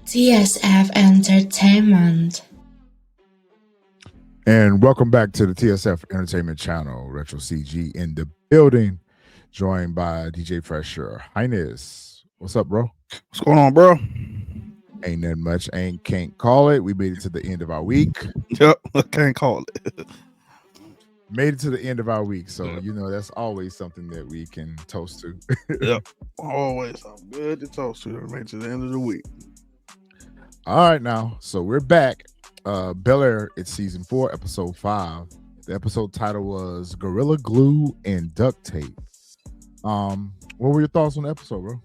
TSF Entertainment. And welcome back to the TSF Entertainment Channel. Retro CG in the building, joined by DJ Fresher Highness. What's up, bro? What's going on, bro? Ain't nothing much. Can't call it. We made it to the end of our week. Yep, I can't call it. Made it to the end of our week. So, that's always something that we can toast to. Yep, always something good to toast to. Made it to the end of the week. All right, now. So we're back. Bel-Air, it's season 4, episode 5. The episode title was Gorilla Glue and Duct Tape. What were your thoughts on the episode, bro?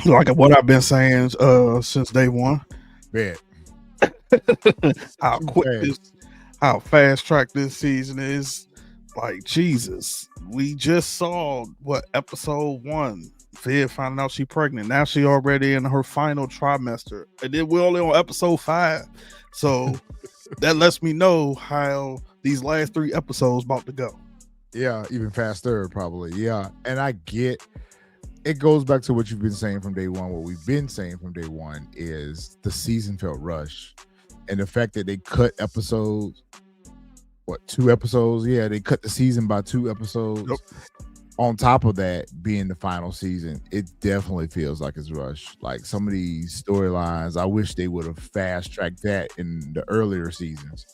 Like what I've been saying since day one. Bet. How fast track this season is. Like, Jesus. We just saw episode 1. Viv finding out she's pregnant. Now she already in her final trimester. And then we're only on episode 5. So that lets me know how these last 3 episodes about to go. Yeah, even faster, probably. Yeah. And I get it goes back to what you've been saying from day one. What we've been saying from day one is the season felt rushed. And the fact that they cut episodes, 2 episodes? Yeah, they cut the season by 2 episodes. Yep. On top of that being the final season, it definitely feels like it's rushed. Like some of these storylines, I wish they would have fast-tracked that in the earlier seasons.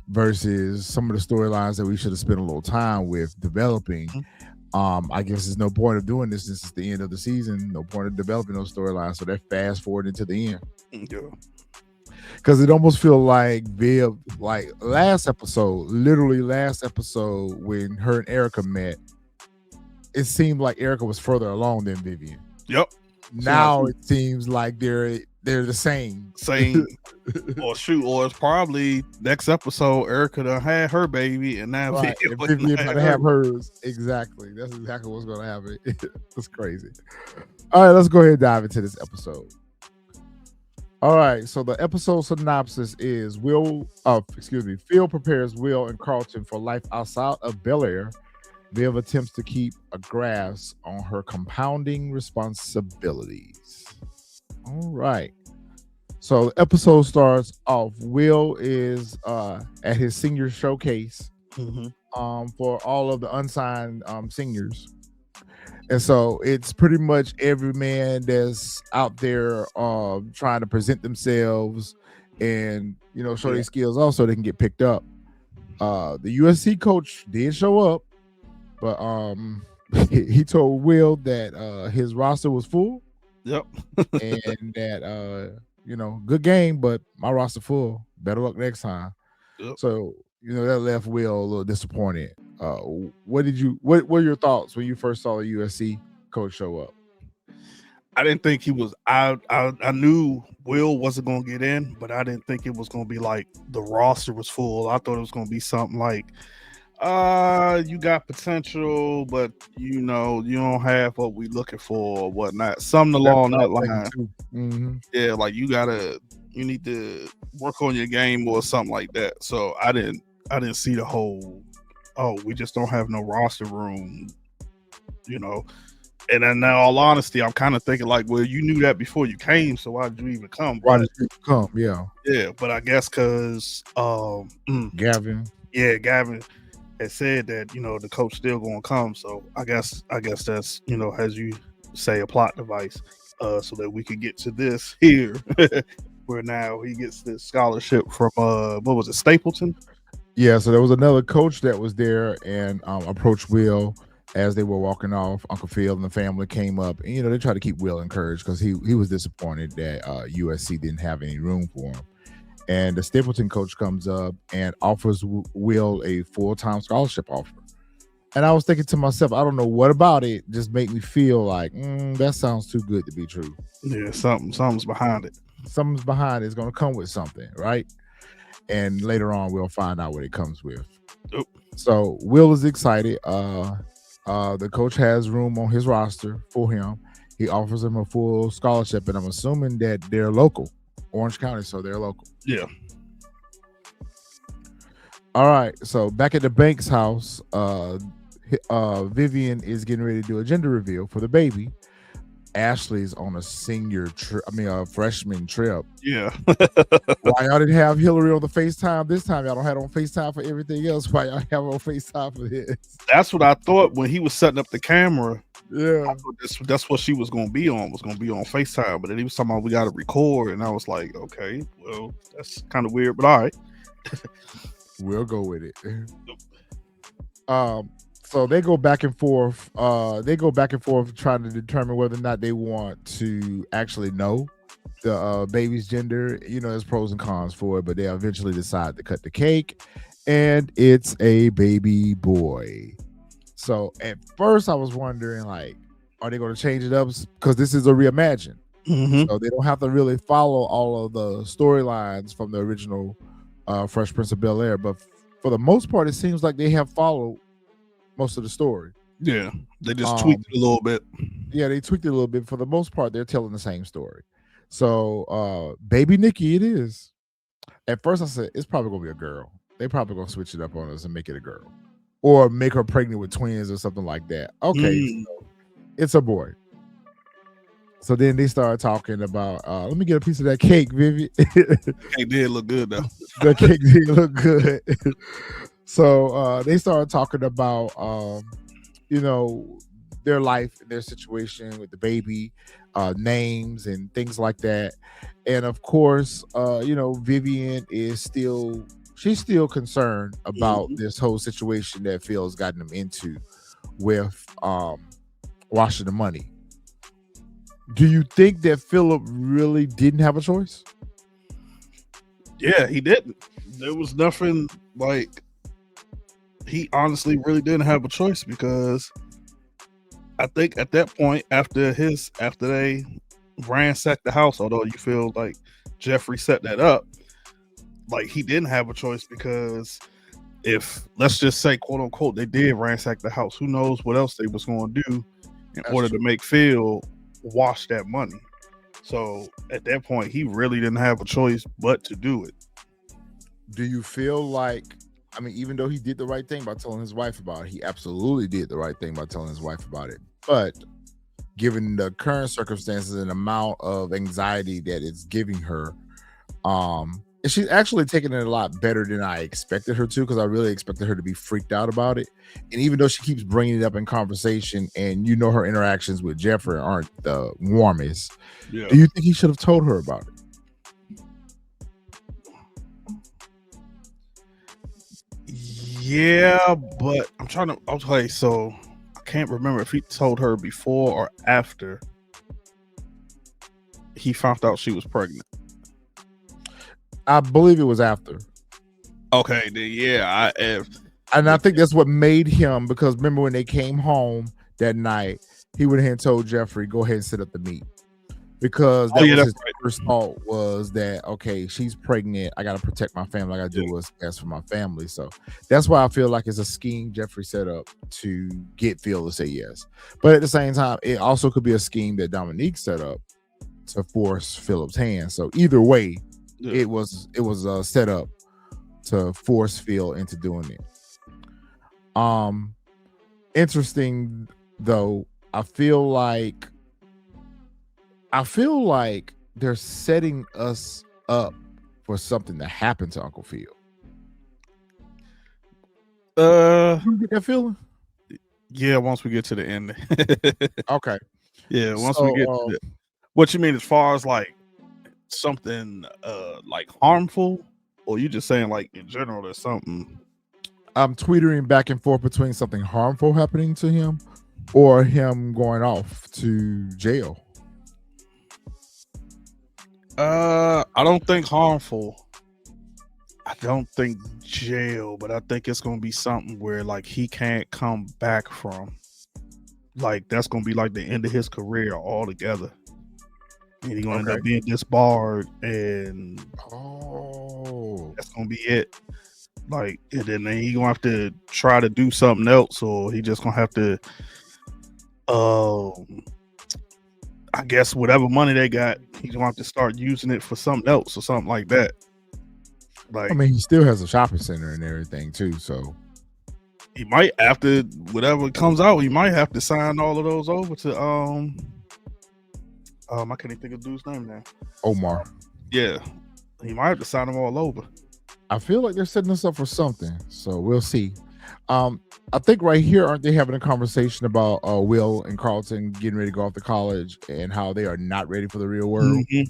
Versus some of the storylines that we should have spent a little time with developing. I guess there's no point of doing this since it's the end of the season. No point of developing those storylines. So they're fast forwarding to the end. Yeah. Because it almost feels like Viv, like last episode, when her and Erica met, it seemed like Erica was further along than Vivian. Yep. Now it seems like they're the same. Or it's probably next episode Erica done had her baby and now Vivian might have hers. Exactly. That's exactly what's gonna happen. It's crazy. All right, let's go ahead and dive into this episode. All right, so the episode synopsis is Phil prepares Will and Carlton for life outside of Bel-Air. Viv attempts to keep a grasp on her compounding responsibilities. All right. So the episode starts off. Will is at his senior showcase for all of the unsigned seniors. And so it's pretty much every man that's out there trying to present themselves and, show their skills also they can get picked up. The USC coach did show up, but he told Will that his roster was full. Yep. And that, good game, but my roster full. Better luck next time. Yep. So, that left Will a little disappointed. What were your thoughts when you first saw the USC coach show up? I didn't think he was. I knew Will wasn't going to get in, but I didn't think it was going to be like the roster was full. I thought it was going to be something like, you got potential, but you don't have what we looking for or whatnot. Something along that line. Mm-hmm. Yeah, like you need to work on your game or something like that. So I didn't see the whole, we just don't have no roster room, And in all honesty, I'm kind of thinking like, well, you knew that before you came, so why did you even come? Why did you come? Yeah. Yeah, but I guess because Gavin had said that, the coach still gonna come. So I guess that's, as you say, a plot device, so that we could get to this here where now he gets this scholarship from what was it, Stapleton? Yeah, so there was another coach that was there and approached Will as they were walking off. Uncle Phil and the family came up and they tried to keep Will encouraged because he was disappointed that USC didn't have any room for him. And the Stapleton coach comes up and offers Will a full-time scholarship offer. And I was thinking to myself, I don't know what about it just made me feel like that sounds too good to be true. Yeah, something's behind it. Something's behind it. It's going to come with something, right? And later on, we'll find out what it comes with. Oop. So Will is excited. The coach has room on his roster for him. He offers him a full scholarship, and I'm assuming that they're local, Orange County, so they're local. Yeah. All right. So back at the Banks house, Vivian is getting ready to do a gender reveal for the baby. Ashley's on a senior trip. I mean, a freshman trip. Yeah. Why y'all didn't have Hillary on the FaceTime this time? Y'all don't have on FaceTime for everything else. Why y'all have on FaceTime for this? That's what I thought when he was setting up the camera. Yeah. I thought that's what she was going to be on. Was going to be on FaceTime. But then he was talking about we got to record, and I was like, okay, well, that's kind of weird, but all right. We'll go with it. So they go back and forth. Trying to determine whether or not they want to actually know the baby's gender. You know, there's pros and cons for it, but they eventually decide to cut the cake, and it's a baby boy. So at first I was wondering, like, are they going to change it up? Because this is a reimagine. Mm-hmm. So they don't have to really follow all of the storylines from the original Fresh Prince of Bel-Air. But for the most part, it seems like they have followed most of the story. Yeah, they just tweaked it a little bit. Yeah, they tweaked it a little bit. For the most part, they're telling the same story. So baby Nikki, it is. At first I said, it's probably going to be a girl. They probably going to switch it up on us and make it a girl. Or make her pregnant with twins or something like that. Okay, so it's a boy. So then they started talking about, let me get a piece of that cake, Vivi. The cake did look good, though. The cake did look good. So they started talking about, you know, their life and their situation with the baby, names and things like that. And of course, you know, Vivian is still... She's still concerned about this whole situation that Phil's gotten them into with washing the money. Do you think that Philip really didn't have a choice? Yeah, he didn't. There was nothing like... He honestly really didn't have a choice, because I think at that point, after they ransacked the house, although you feel like Jeffrey set that up, like, he didn't have a choice, because if, let's just say, quote unquote, they did ransack the house, who knows what else they was going to do in order to make Phil wash that money. So at that point, he really didn't have a choice but to do it. Do you feel like, I mean, even though he did the right thing by telling his wife about it, he absolutely did the right thing by telling his wife about it, but given the current circumstances and amount of anxiety that it's giving her, and she's actually taking it a lot better than I expected her to, because I really expected her to be freaked out about it. And even though she keeps bringing it up in conversation, and you know her interactions with Jeffrey aren't the warmest, do you think he should have told her about it? Yeah, but I'm trying to... Okay, so I can't remember if he told her before or after he found out she was pregnant. I believe it was after. Okay, then yeah, I think that's what made him, because remember when they came home that night, he went ahead and told Jeffrey, go ahead and set up the meet, because that was his first thought, was that, okay, she's pregnant, I got to protect my family, I got to do what's best for my family. So that's why I feel like it's a scheme Jeffrey set up to get Phil to say yes. But at the same time, it also could be a scheme that Dominique set up to force Philip's hand. So either way, it was set up to force Phil into doing it. Interesting though, I feel like they're setting us up for something to happen to Uncle Phil. You get that feeling? Yeah, once we get to the end. Okay. Yeah, once we get to the... What you mean as far as like something like harmful, or you just saying like in general there's something? I'm tweetering back and forth between something harmful happening to him or him going off to jail. I don't think harmful. I don't think jail, but I think it's gonna be something where like he can't come back from. Like that's gonna be like the end of his career altogether. And he's gonna end up being disbarred, and that's gonna be it. Like, and then he's gonna have to try to do something else, or he just gonna have to I guess whatever money they got, he's gonna have to start using it for something else or something like that. Like, I mean, he still has a shopping center and everything too, so he might, after whatever comes out, he might have to sign all of those over to I can't even think of the dude's name now. Omar. Yeah, he might have to sign them all over. I feel like they're setting us up for something, so we'll see. I think right here, aren't they having a conversation about Will and Carlton getting ready to go off to college and how they are not ready for the real world? They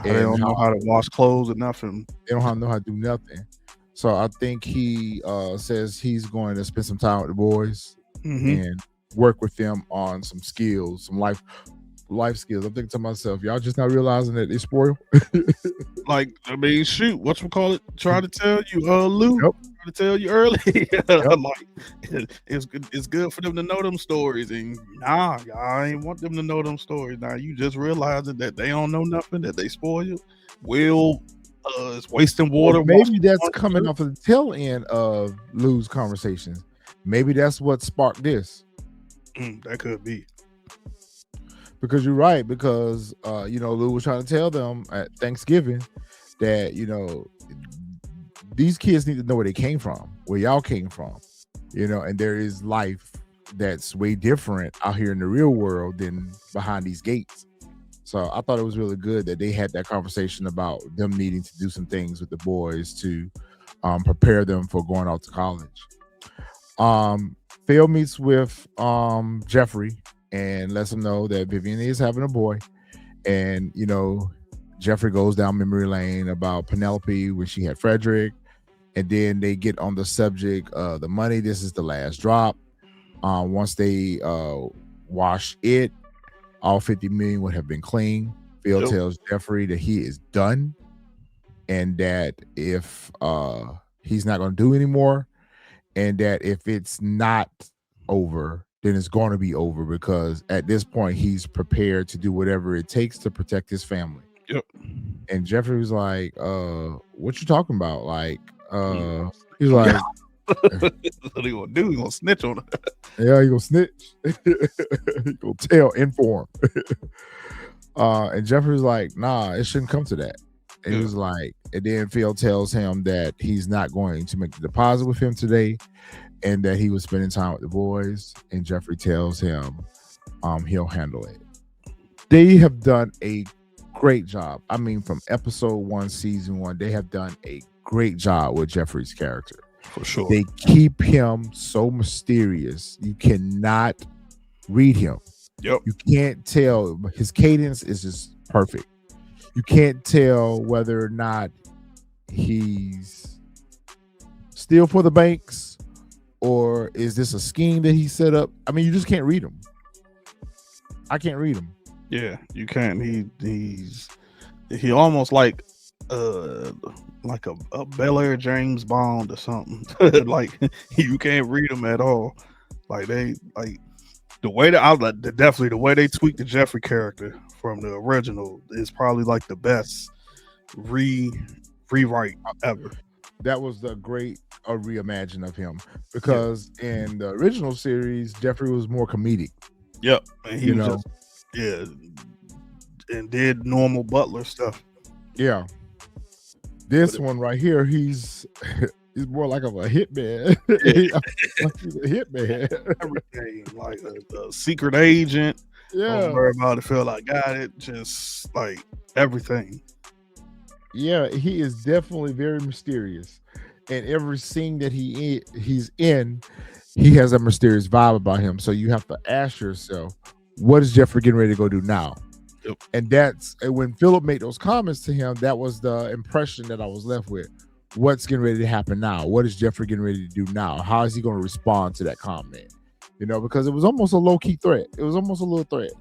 don't know how to wash clothes or nothing. They don't know how to do nothing. So I think he says he's going to spend some time with the boys and work with them on some skills, some life skills. I'm thinking to myself, y'all just not realizing that they spoil. Like, I mean, shoot, whatchamacallit, trying to tell you, Lou, trying to tell you early. Like, it's good for them to know them stories. And nah, y'all ain't want them to know them stories. Now you just realizing that they don't know nothing, that they spoil. Will is wasting water. Well, maybe that's coming off of the tail end of Lou's conversations. Maybe that's what sparked this. That could be. Because you're right, because Lou was trying to tell them at Thanksgiving that these kids need to know where they came from, where y'all came from, and there is life that's way different out here in the real world than behind these gates. So I thought it was really good that they had that conversation about them needing to do some things with the boys to prepare them for going out to college. Phil meets with Jeffrey and lets him know that Vivian is having a boy. And, Jeffrey goes down memory lane about Penelope when she had Frederick. And then they get on the subject of the money. This is the last drop. Once they wash it, all 50 million would have been clean. Phil tells Jeffrey that he is done and that if he's not going to do anymore, and that if it's not over, then it's going to be over, because at this point he's prepared to do whatever it takes to protect his family. Yep. And Jeffrey was like, what you talking about? Like, he's like, what he gonna do? He gonna snitch on her. Yeah, he gonna snitch. He gonna tell, inform. And Jeffrey was like, nah, it shouldn't come to that. And he was like, and then Phil tells him that he's not going to make the deposit with him today, and that he was spending time with the boys. And Jeffrey tells him he'll handle it. They have done a great job. I mean, from episode 1, season 1, they have done a great job with Jeffrey's character. For sure. They keep him so mysterious. You cannot read him. Yep. You can't tell. His cadence is just perfect. You can't tell whether or not he's still for the banks or is this a scheme that he set up. I mean, you just can't read him. I can't read him. Yeah, you can't. He almost like a Bel-Air James Bond or something. Like, you can't read him at all. Like, the way that definitely the way they tweaked the Jeffrey character from the original is probably like the best rewrite ever. That was the great reimagine of him, because in the original series, Jeffrey was more comedic. Yep, and he was and did normal butler stuff. Yeah, this one right here, he's more like a hitman. He's a hitman. Everything, like a secret agent. Yeah, don't worry about it. Feel like got it. Just like everything. Yeah, he is definitely very mysterious, and every scene that he's in, he has a mysterious vibe about him. So you have to ask yourself, what is Jeffrey getting ready to go do now? Yep. And that's when Philip made those comments to him. That was the impression that I was left with. What's getting ready to happen now? What is Jeffrey getting ready to do now? How is he going to respond to that comment? Because it was almost a low-key threat. It was almost a little threat,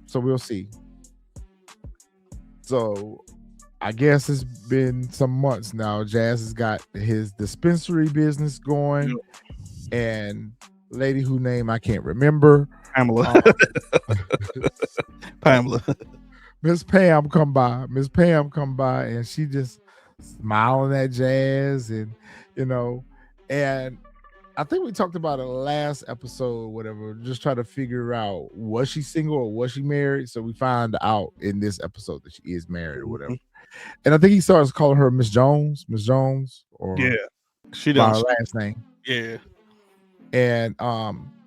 So we'll see. So I guess it's been some months now. Jazz has got his dispensary business going, and lady whose name I can't remember. Pamela. Pamela. Miss Pam come by, and she just smiling at Jazz, and and I think we talked about it last episode, whatever, just try to figure out, was she single or was she married? So we find out in this episode that she is married or whatever. And I think he starts calling her Miss Jones, or she by does her last name. Yeah. And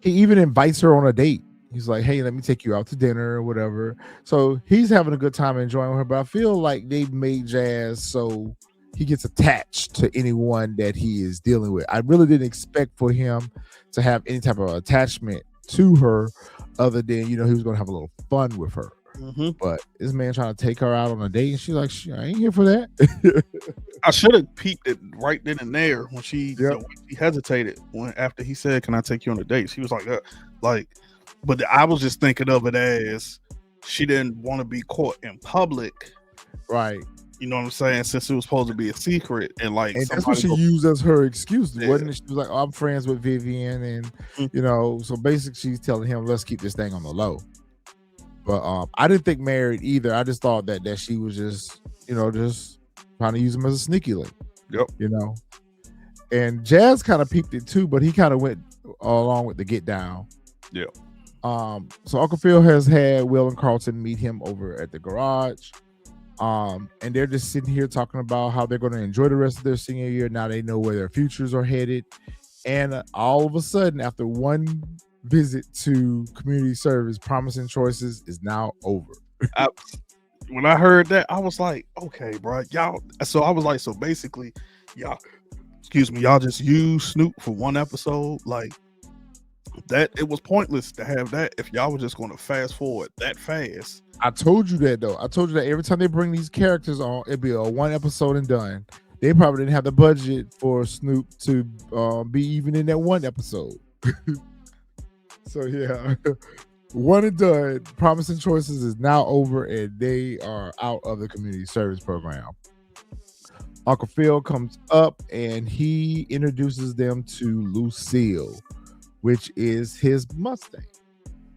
he even invites her on a date. He's like, hey, let me take you out to dinner or whatever. So he's having a good time enjoying her, but I feel like they made Jazz so he gets attached to anyone that he is dealing with. I really didn't expect for him to have any type of attachment to her other than, he was going to have a little fun with her. Mm-hmm. But this man trying to take her out on a date, and she's like, I ain't here for that. I should have peeped it right then and there when she, Yep. she hesitated after he said, "Can I take you on a date?" She was like, but I was just thinking of it as she didn't want to be caught in public, Right. You know what I'm saying? Since it was supposed to be a secret, and that's what she used as her excuse, wasn't it? She was like, "Oh, I'm friends with Vivian," and so basically she's telling him, "Let's keep this thing on the low." But I didn't think married either. I just thought that she was just trying to use him as a sneaky link. Yep. And Jazz kind of peeped it too, but he kind of went along with the get down. Yeah. So Uncle Phil has had Will and Carlton meet him over at the garage. And they're just sitting here talking about how they're going to enjoy the rest of their senior year. Now they know where their futures are headed. And all of a sudden, after one visit to community service, Promising Choices is now over. When I heard that, I was like, okay, bro, y'all. So I was like, so basically, y'all just use Snoop for one episode. Like that, it was pointless to have that if y'all were just going to fast forward that fast. I told you that though. I told you that every time they bring these characters on, it'd be a one episode and done. They probably didn't have the budget for Snoop to be even in that one episode. So yeah, one and done. Promising Choices is now over, and they are out of the community service program. Uncle Phil comes up and he introduces them to Lucille, which is his Mustang.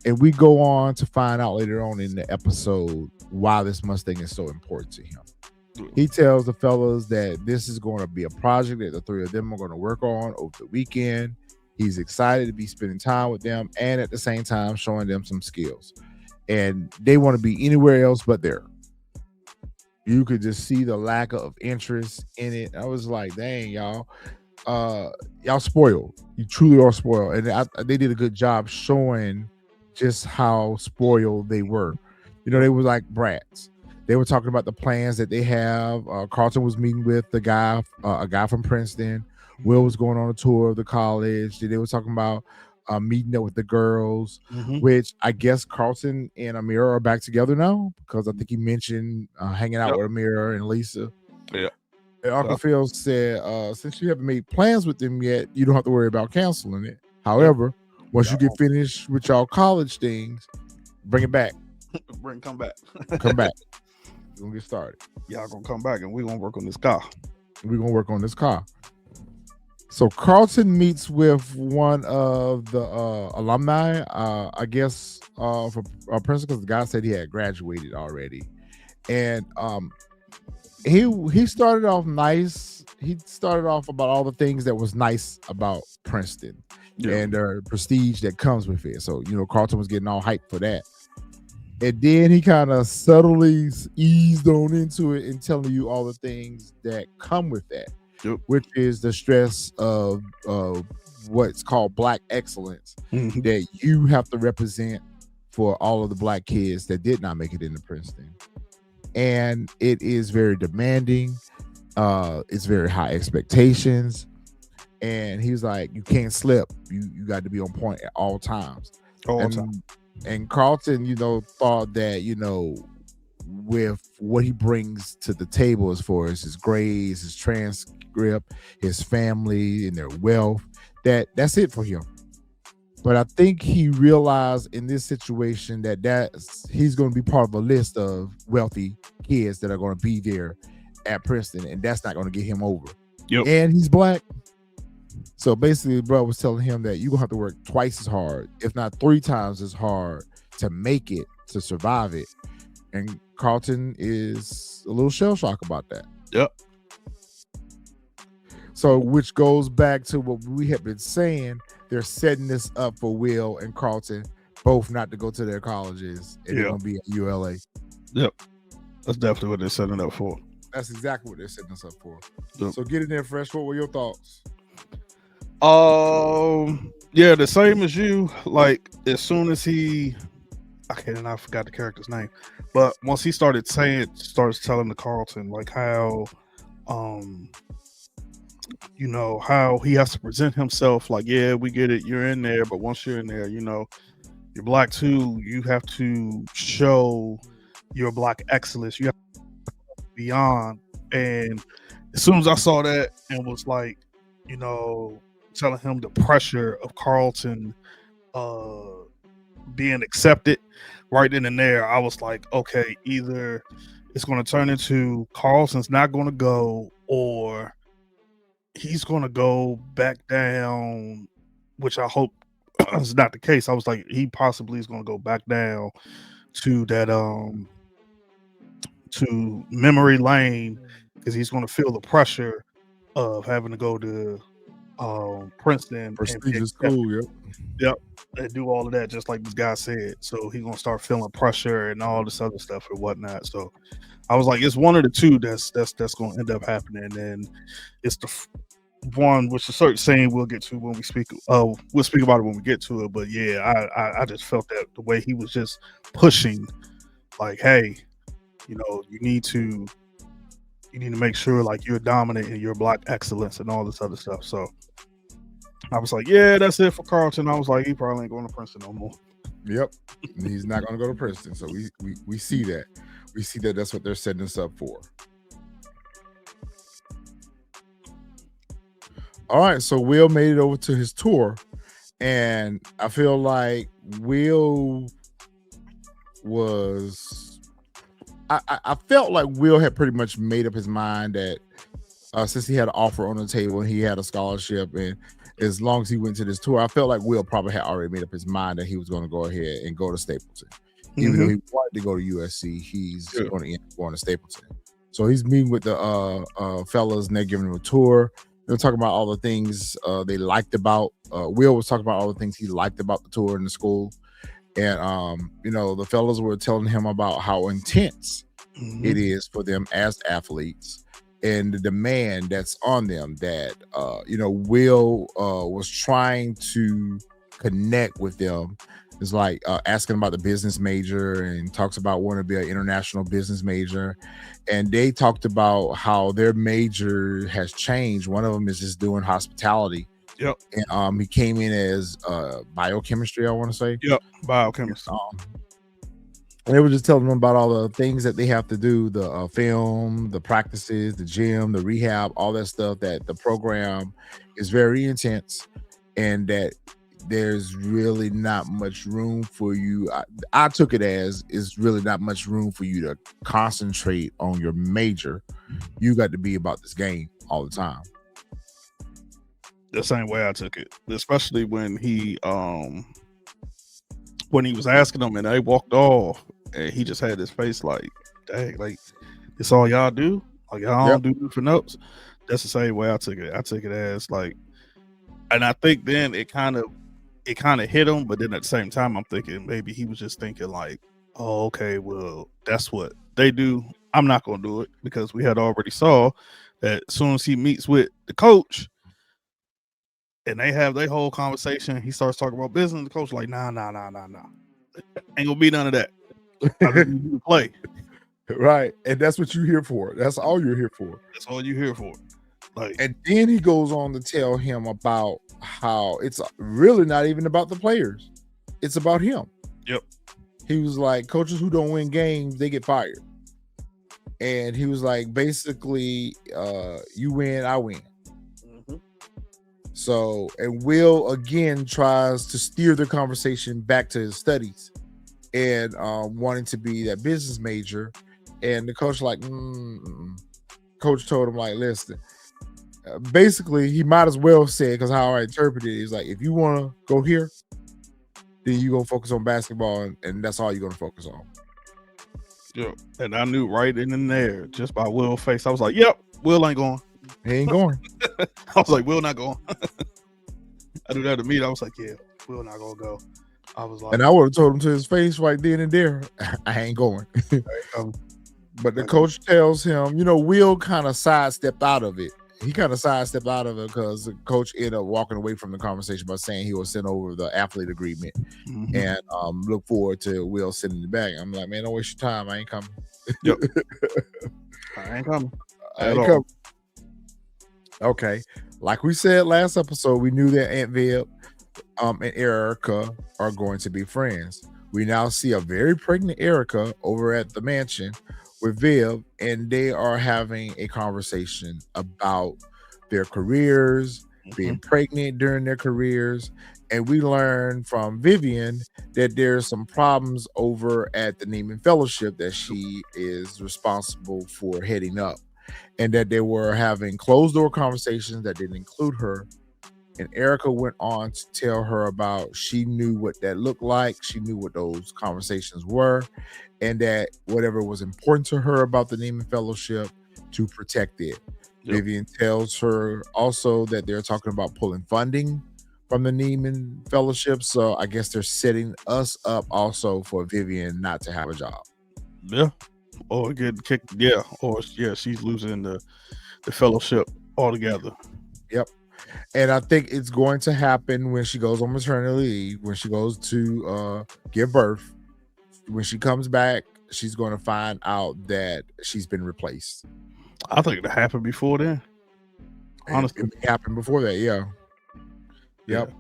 And we go on to find out later on in the episode why this Mustang is so important to him. He tells the fellas that this is going to be a project that the three of them are going to work on over the weekend. He's excited to be spending time with them and at the same time showing them some skills. And they want to be anywhere else but there. You could just see the lack of interest in it. I was like, dang, y'all. Y'all spoiled. You truly are spoiled. And they did a good job showing just how spoiled they were. They were like brats. They were talking about the plans that they have. Carlton was meeting with a guy from Princeton. Will was going on a tour of the college. They were talking about meeting up with the girls, which I guess Carlton and Amira are back together now because I think he mentioned hanging out with Amira and Lisa. Yeah. And Uncle Phil said, since you haven't made plans with them yet, you don't have to worry about canceling it. However, once you get finished with y'all college things, bring it back. Come back. Come back. We're going to get started. Y'all going to come back and we're going to work on this car. So Carlton meets with one of the alumni, I guess, for Princeton, because the guy said he had graduated already. And he started off nice. He started off about all the things that was nice about Princeton and the prestige that comes with it. So, Carlton was getting all hyped for that. And then he kind of subtly eased on into it and telling you all the things that come with that, which is the stress of what's called Black excellence that you have to represent for all of the Black kids that did not make it into Princeton. And it is very demanding. It's very high expectations. And he's like, you can't slip. You got to be on point at all times. And Carlton, thought that, with what he brings to the table as far as his grades, his transcript, his family, and their wealth, that's it for him. But I think he realized in this situation that he's going to be part of a list of wealthy kids that are going to be there at Princeton, and that's not going to get him over. And he's Black. So basically, bro was telling him that you're going to have to work twice as hard, if not 3 times as hard, to make it, to survive it. And Carlton is a little shell-shocked about that. Yep. So, which goes back to what we have been saying. They're setting this up for Will and Carlton both not to go to their colleges, and they're going to be at ULA. Yep. That's definitely what they're setting up for. That's exactly what they're setting us up for. Yep. So get in there, Fresh. What were your thoughts? Yeah, the same as you. Like as soon as I forgot the character's name, but once he starts telling the Carlton like how, um, how he has to present himself. Like, yeah, we get it, you're in there, but once you're in there, you're black too. You have to show your black excellence. You have to be beyond. And as soon as I saw that and was like, you know, telling him the pressure of Carlton uh being accepted right then and there, I was like, okay, either it's going to turn into Carlton's not going to go, or he's going to go back down, which I hope is not the case. I was like, he possibly is going to go back down to that to memory lane, because he's going to feel the pressure of having to go to Princeton and be Prestigious accepted. school, Yep, and do all of that, just like this guy said. So he's gonna start feeling pressure and all this other stuff and whatnot. So I was like, it's one of the two that's gonna end up happening, and it's the one which a certain saying we'll get to when we speak. We'll speak about it when we get to it. But yeah, I just felt that the way he was just pushing, like, hey, you need to make sure like you're dominant in your black excellence and all this other stuff. So I was like, yeah, that's it for Carlton. I was like, he probably ain't going to Princeton no more. Yep. He's not going to go to Princeton. So we see that. We see that that's what they're setting us up for. All right. So Will made it over to his tour. And I feel like Will was... I felt like Will had pretty much made up his mind that since he had an offer on the table and he had a scholarship, and as long as he went to this tour, I felt like Will probably had already made up his mind that he was going to go ahead and go to Stapleton. Even though he wanted to go to USC, he's going to end up going to Stapleton. So he's meeting with the fellas and they're giving him a tour. They're talking about all the things they liked about. Will was talking about all the things he liked about the tour and the school. And, the fellas were telling him about how intense it is for them as athletes and the demand that's on them that, Will was trying to connect with them. It's like asking about the business major and talks about wanting to be an international business major. And they talked about how their major has changed. One of them is just doing hospitality. Yep. And he came in as biochemistry, I want to say. Yep, biochemistry. And they were just telling them about all the things that they have to do, the film, the practices, the gym, the rehab, all that stuff, that the program is very intense and that there's really not much room for you. I took it as it's really not much room for you to concentrate on your major. You got to be about this game all the time. The same way I took it, especially when he was asking them and they walked off and he just had his face like, dang, like, this all y'all do? Like, y'all don't do nothing else? That's the same way I took it. I took it as like, and I think then it kind of hit him, but then at the same time, I'm thinking maybe he was just thinking like, oh, okay, well, that's what they do. I'm not going to do it, because we had already saw that as soon as he meets with the coach, and they have their whole conversation, he starts talking about business. The coach like, nah. Ain't gonna be none of that. I just need you to play. Right. And that's what you're here for. That's all you're here for. That's all you're here for. Like, and then he goes on to tell him about how it's really not even about the players. It's about him. Yep. He was like, coaches who don't win games, they get fired. And he was like, basically, you win, I win. So, and Will again tries to steer the conversation back to his studies and wanting to be that business major. And the coach like, coach told him like, listen, basically he might as well say, because how I interpreted it is like, if you want to go here, then you gonna focus on basketball, and that's all you're gonna focus on. Yep. And I knew right in and there, just by Will's face, I was like, yep, Will ain't going. He ain't going. I was like, Will not going. I knew that to me. I was like, yeah, Will not gonna go. I was like, and I would have told him to his face right then and there, I ain't going. But the coach tells him, Will kind of sidestepped out of it he kind of sidestepped out of it because the coach ended up walking away from the conversation by saying he will send over the athlete agreement and look forward to Will sending it back. I'm like, man, don't waste your time. I ain't coming. Yep. I ain't coming. I ain't coming. Okay. Like we said last episode, we knew that Aunt Viv and Erica are going to be friends. We now see a very pregnant Erica over at the mansion with Viv, and they are having a conversation about their careers, being pregnant during their careers. And we learn from Vivian that there's some problems over at the Neiman Fellowship that she is responsible for heading up, and that they were having closed door conversations that didn't include her. And Erica went on to tell her about she knew what that looked like. She knew what those conversations were, and that whatever was important to her about the Neiman Fellowship, to protect it. Vivian tells her also that they're talking about pulling funding from the Neiman Fellowship. So I guess they're setting us up also for Vivian not to have a job. Yeah. Or get kicked. Yeah. Or she's losing the fellowship altogether. Yep. And I think it's going to happen when she goes on maternity leave, when she goes to give birth. When she comes back, she's going to find out that she's been replaced. I think it happened before then. Honestly, it happened before that. Yeah. Yep.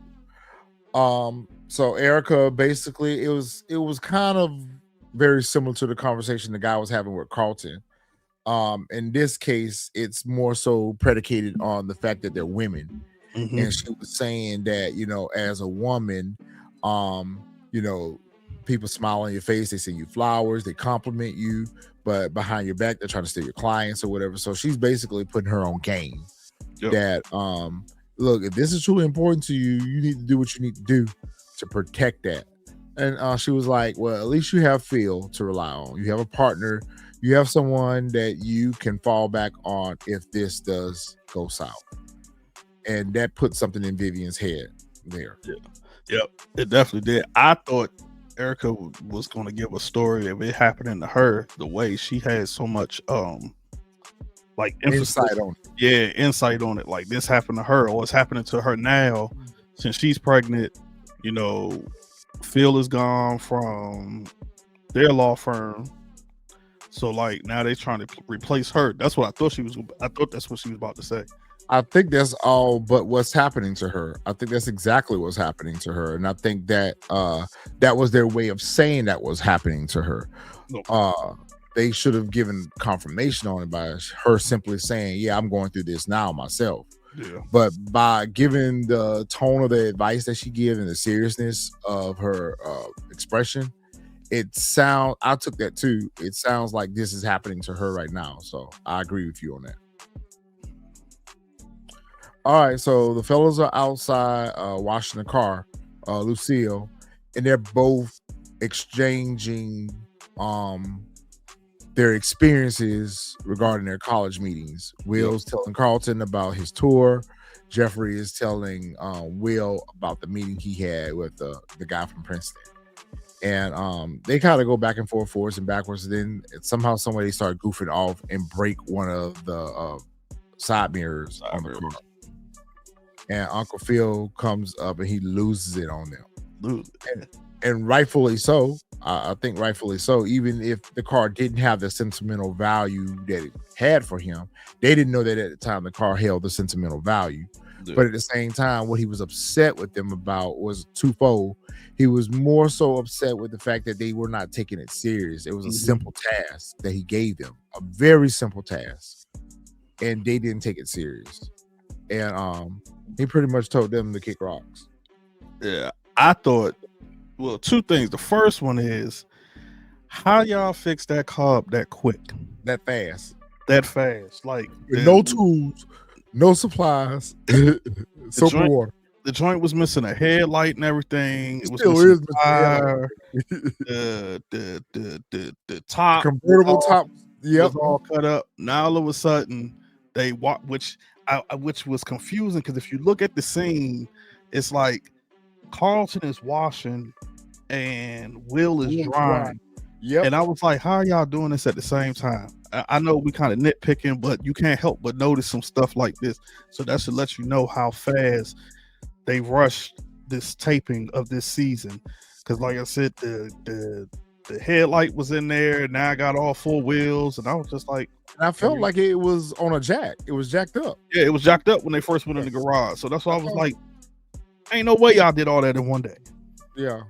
Yeah. So Erica, basically, it was kind of very similar to the conversation the guy was having with Carlton. In this case, it's more so predicated on the fact that they're women. And she was saying that, as a woman, people smile on your face, they send you flowers, they compliment you, but behind your back, they're trying to steal your clients or whatever. So she's basically putting her on game that, look, if this is truly important to you, you need to do what you need to do to protect that. And she was like, well, at least you have Phil to rely on. You have a partner. You have someone that you can fall back on if this does go south. And that put something in Vivian's head there. Yep, it definitely did. I thought Erica was going to give a story of it happening to her, the way she had so much insight on it. Yeah, insight on it. Like, this happened to her, or it's happening to her now since she's pregnant. Phil is gone from their law firm. So now they're trying to replace her. That's what I thought that's what she was about to say. I think that's all but what's happening to her. I think that's exactly what's happening to her. And I think that that was their way of saying that was happening to her. They should have given confirmation on it by her simply saying, yeah, I'm going through this now myself. Yeah. But by giving the tone of the advice that she gave and the seriousness of her expression, I took that too. It sounds like this is happening to her right now. So I agree with you on that. All right, so the fellas are outside washing the car, Lucille, and they're both exchanging their experiences regarding their college meetings. Will's telling Carlton about his tour. Jeffrey is telling Will about the meeting he had with the guy from Princeton. And they kind of go back and forwards and backwards. Then somehow, somebody start goofing off and break one of the side mirrors on the car. And Uncle Phil comes up and he loses it on them. And rightfully so. I think rightfully so. Even if the car didn't have the sentimental value that it had for him, they didn't know that at the time the car held the sentimental value. Yeah. But at the same time, what he was upset with them about was twofold. He was more so upset with the fact that they were not taking it serious. It was a simple task that he gave them, a very simple task, and they didn't take it serious. And he pretty much told them to kick rocks. Yeah, I thought, well, two things. The first one is, how y'all fix that car up that quick? That fast. Like, with no tools, no supplies, soap and water. The joint was missing a headlight and everything. It was still missing is a tire. The top, convertible top, was all cut up. Now all of a sudden they walk, which was confusing, because if you look at the scene, it's like Carlton is washing and Will is drying. Yep. And I was like, how are y'all doing this at the same time? I know we kind of nitpicking, but you can't help but notice some stuff like this. So that should let you know how fast they rushed this taping of this season. Because like I said, the headlight was in there. Now I got all 4 wheels. And I was just like, and I felt like it was on a jack. It was jacked up. yeah, it was jacked up when they first went in the garage. So that's why I was like, ain't no way y'all did all that in one day. Yeah.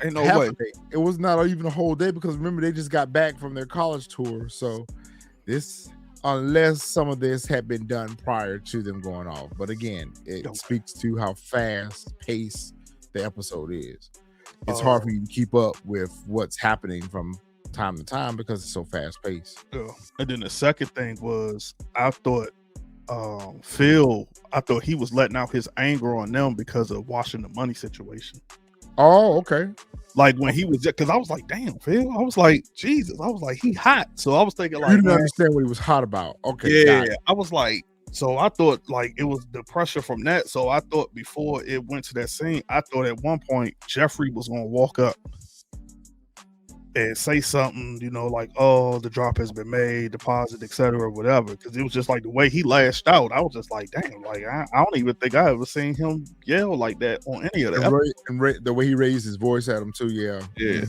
Ain't no Half way. a day. It was not even a whole day because remember they just got back from their college tour. So this, unless some of this had been done prior to them going off, but again, it speaks to how fast paced the episode is. It's hard for you to keep up with what's happening from time to time because it's so fast paced. Yeah. And then the second thing was, I thought Phil, I thought he was letting out his anger on them because of washing the money situation. Oh, okay. Like when he was, because I was like, damn, Phil. I was like, Jesus. I was like, he hot. So I was thinking like, you didn't understand what he was hot about. Okay. Yeah. I was like, so I thought like it was the pressure from that. So I thought before it went to that scene, I thought at one point Jeffrey was going to walk up and say something, you know, like, oh, the drop has been made, deposit, etc., whatever. Because it was just like the way he lashed out. I was just like, damn, like I don't even think I ever seen him yell like that on any of that. And the way he raised his voice at him too, yeah. Yeah.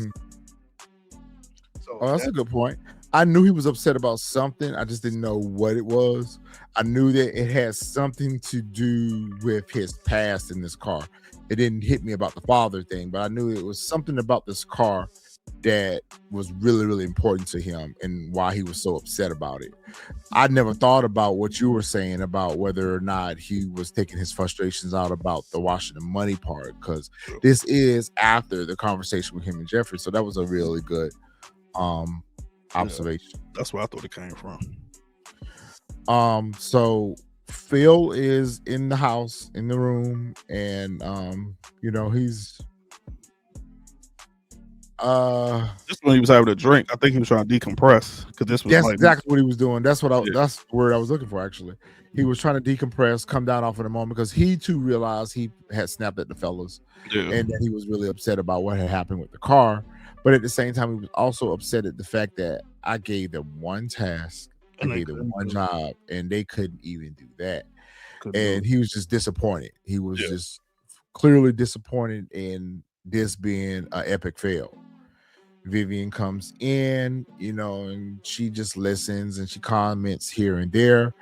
So that's a good point. I knew he was upset about something. I just didn't know what it was. I knew that it had something to do with his past in this car. It didn't hit me about the father thing, but I knew it was something about this car that was really, really important to him and why he was so upset about it. I never thought about what you were saying about whether or not he was taking his frustrations out about the washing the money part, because this is after the conversation with him and Jeffrey. So that was a really good observation. That's where I thought it came from. So Phil is in the house, in the room, and you know, he's this when he was having a drink. I think he was trying to decompress because this was like exactly what he was doing. That's what that's the word I was looking for. Actually, he was trying to decompress, come down off in a moment because he too realized he had snapped at the fellas, and that he was really upset about what had happened with the car. But at the same time, he was also upset at the fact that I gave them one task, I gave them one job, and they couldn't even do that. And he was just disappointed. He was just clearly disappointed in this being an epic fail. Vivian comes in, you know, and she just listens and she comments here and there.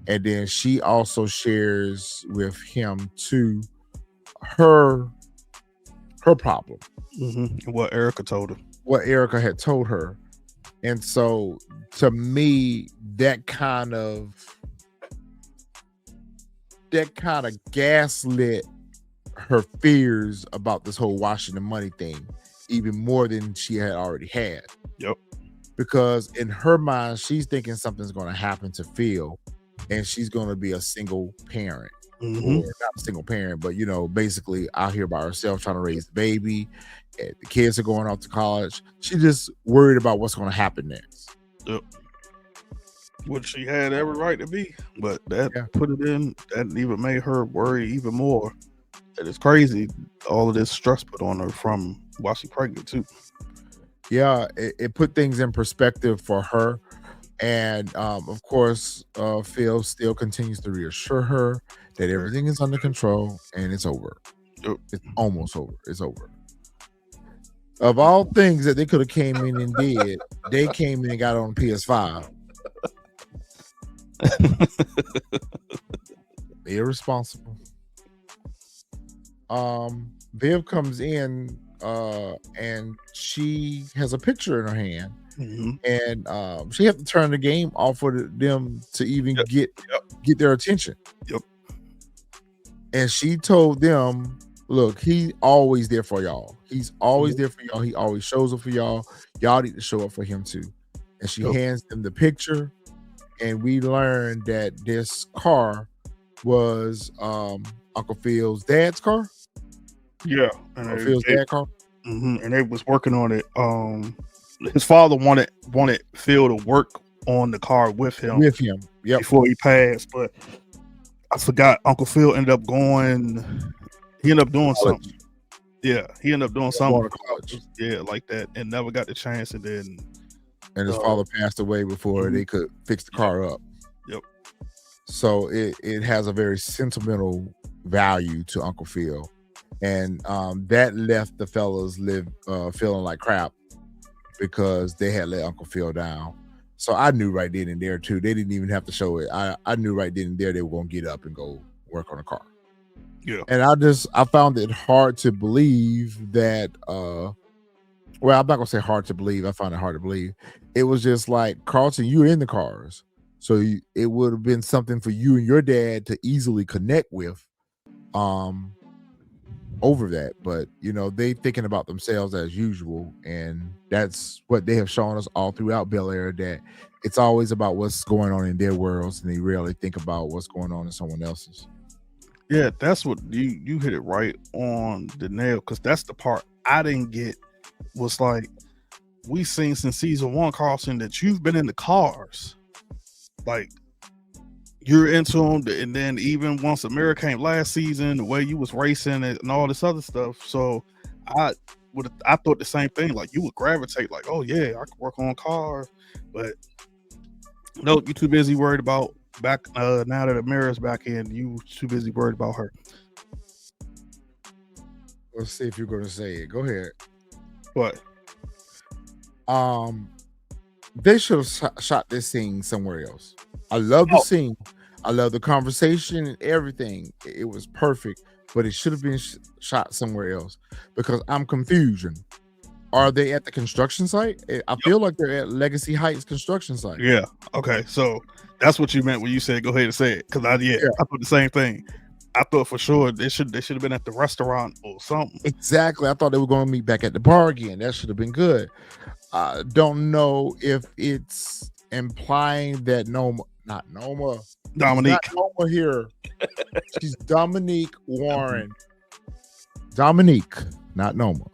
And then she also shares with him too her problem. What Erica told her. What Erica had told her. And so to me, that kind of gaslit her fears about this whole washing the money thing even more than she had already had. Yep. Because in her mind, she's thinking something's going to happen to Phil and she's going to be a single parent. Or not a single parent, but, you know, basically out here by herself trying to raise the baby. And the kids are going off to college. She's just worried about what's going to happen next. Yep. Which she had every right to be, but that put it in, that even made her worry even more. And it's crazy, all of this stress put on her from while she's pregnant too. Yeah, it put things in perspective for her. And of course, Phil still continues to reassure her that everything is under control and it's over. It's almost over. It's over. Of all things that they could have came in and did, they came in and got on PS5. Irresponsible. Viv comes in and she has a picture in her hand. And she had to turn the game off for them to even get their attention. And she told them, look, he's always there for y'all. He's always there for y'all. He always shows up for y'all. Y'all need to show up for him too. And she hands them the picture. And we learned that this car was Uncle Phil's dad's car. Yeah. Uncle Phil's dad's car. And they was working on it. His father wanted Phil to work on the car with him. Before he passed. But I forgot Uncle Phil ended up doing something. Yeah, he ended up doing Going something. to college. Yeah, like that, and never got the chance. And then And his father passed away before they could fix the car up. Yep. So it has a very sentimental value to Uncle Phil. And that left the fellas feeling like crap because they had let Uncle Phil down. So I knew right then and there too. They didn't even have to show it. I knew right then and there they were going to get up and go work on the car. Yeah. And I found it hard to believe that well, I'm not gonna say hard to believe. I found it hard to believe. It was just like, Carlton, you're in the cars. So it would have been something for you and your dad to easily connect with over that. But they thinking about themselves as usual, and that's what they have shown us all throughout Bel-Air, that it's always about what's going on in their worlds, and they rarely think about what's going on in someone else's. Yeah, that's what you hit it right on the nail, because that's the part I didn't get. Was like, we seen since season 1, Carlton, that you've been in the cars, like you're into them, and then even once Amira came last season, the way you was racing and all this other stuff. So I thought the same thing, like you would gravitate like, oh yeah, I could work on cars, but no, you're too busy worried about back now that Amira's back in, you too busy worried about her. Let's see if you're gonna say it. Go ahead. What? They should have shot this scene somewhere else. I love the scene. I love the conversation and everything. It was perfect, but it should have been shot somewhere else because I'm confusion. Are they at the construction site? I feel like they're at Legacy Heights construction site. Yeah. Okay. So that's what you meant when you said go ahead and say it, because I thought the same thing. I thought for sure they should have been at the restaurant or something. Exactly. I thought they were going to meet back at the bar again. That should have been good. Don't know if it's implying that Dominique. Not Noma here. She's Dominique Warren. Dominique, not Noma.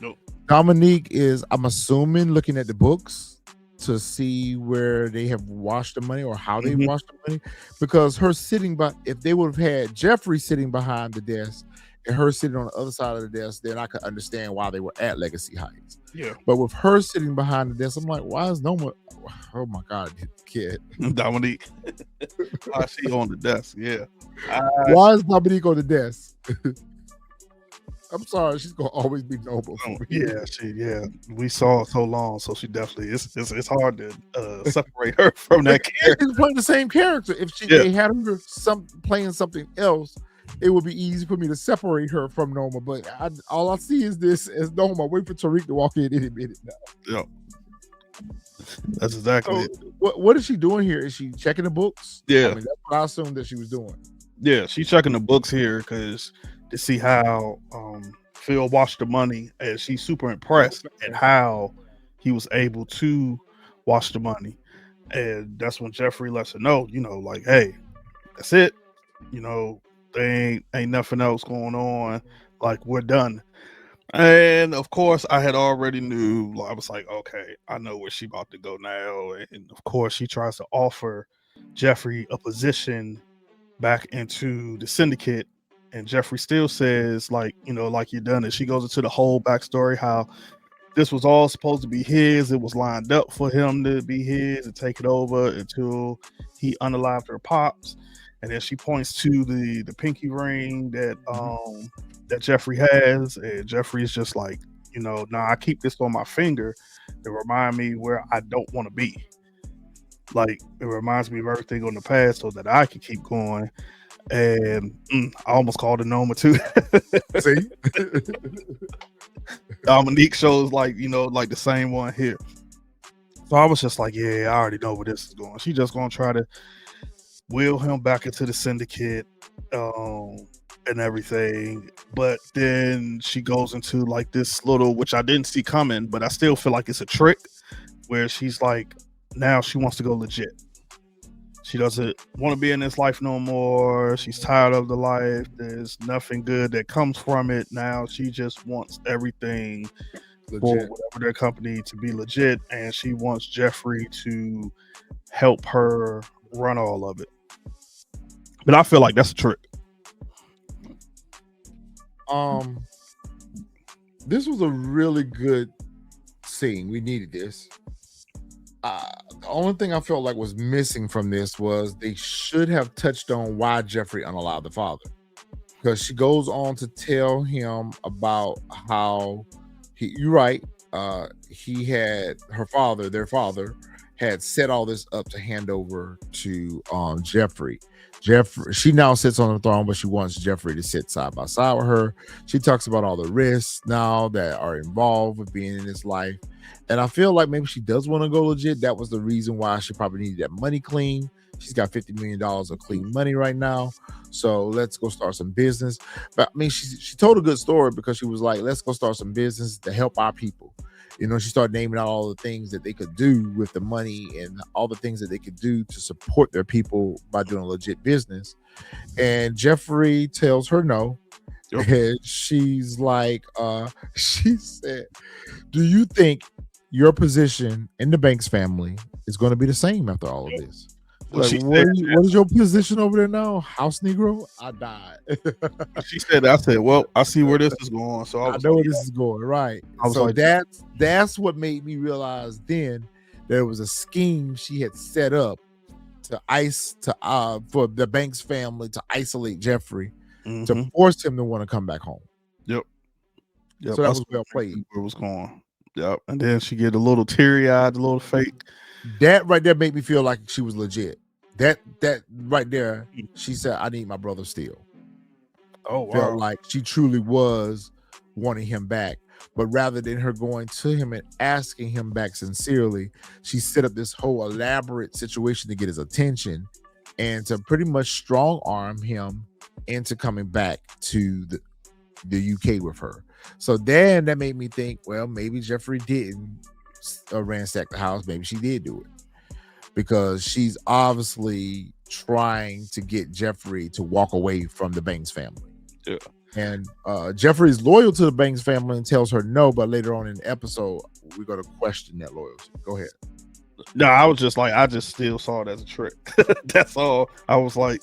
Nope. Dominique is, I'm assuming, looking at the books to see where they have washed the money or how they washed the money, because her sitting if they would have had Jeffrey sitting behind the desk and her sitting on the other side of the desk, then I could understand why they were at Legacy Heights. Yeah. But with her sitting behind the desk, I'm like, why is Noma? Oh my God, kid. Dominique. Why she on the desk? Yeah. Why is Dominique on the desk? I'm sorry, she's gonna always be Noma for me. Yeah, we saw her so long, so she definitely it's hard to separate her from that character. She's playing the same character. If they had her playing something else, it would be easy for me to separate her from Noma. But all I see is this as Noma. Wait for Tariq to walk in any minute now. Yeah, that's exactly it. What is she doing here? Is she checking the books? Yeah, I mean, that's what I assumed that she was doing. Yeah, she's checking the books here because to see how Phil washed the money, and she's super impressed at how he was able to wash the money. And that's when Jeffrey lets her know, like, hey, that's it. There ain't nothing else going on. Like, we're done. And of course, I had already knew. I was like, okay, I know where she about to go now. And of course, she tries to offer Jeffrey a position back into the syndicate, and Jeffrey still says, like you're done. And she goes into the whole backstory, how this was all supposed to be his. It was lined up for him to be his and take it over until he unalived her pops. And then she points to the pinky ring that that Jeffrey has, and Jeffrey's just like, nah, I keep this on my finger to remind me where I don't want to be. Like, it reminds me of everything on the past so that I can keep going. And I almost called it Noma too. See? Dominique shows like the same one here. So I was just like, yeah, I already know where this is going. She's just gonna try to wheel him back into the syndicate and everything. But then she goes into like this little, which I didn't see coming, but I still feel like it's a trick, where she's like, now she wants to go legit. She doesn't want to be in this life no more. She's tired of the life. There's nothing good that comes from it. Now she just wants everything legit for whatever their company to be legit, and she wants Jeffrey to help her run all of it. But I feel like that's a trick. This was a really good scene. We needed this. The only thing I felt like was missing from this was they should have touched on why Jeffrey unalived the father. Because she goes on to tell him about how you're right, he had their father, had set all this up to hand over to Jeffrey. She now sits on the throne, but she wants Jeffrey to sit side by side with her. She talks about all the risks now that are involved with being in his life. And I feel like maybe she does want to go legit. That was the reason why she probably needed that money clean. She's got $50 million of clean money right now. So let's go start some business. But I mean, she told a good story because she was like, let's go start some business to help our people. You know, she started naming out all the things that they could do with the money and all the things that they could do to support their people by doing legit business. And Jeffrey tells her no. Yep. And she's like, she said, do you think your position in the Banks family is going to be the same after all of this? Well, like, what is your position over there now? House Negro? I died. She said, I said, well, I see where this is going. So I know where this is going, right? So like, that's what made me realize then there was a scheme she had set up for the Banks family to isolate Jeffrey, to force him to want to come back home. Yep. So that was well played. Where it was going. Yep. And then she get a little teary-eyed, a little fake. That right there made me feel like she was legit. That right there, she said, I need my brother still. Oh, wow. Felt like she truly was wanting him back. But rather than her going to him and asking him back sincerely, she set up this whole elaborate situation to get his attention and to pretty much strong arm him into coming back to the UK with her. So then that made me think, well, maybe Jeffrey didn't ransack the house. Maybe she did do it because she's obviously trying to get Jeffrey to walk away from the Banks family. Yeah. And Jeffrey is loyal to the Banks family and tells her no, but later on in the episode, we're going to question that loyalty. Go ahead. No, I was just like, I just still saw it as a trick. That's all. I was like,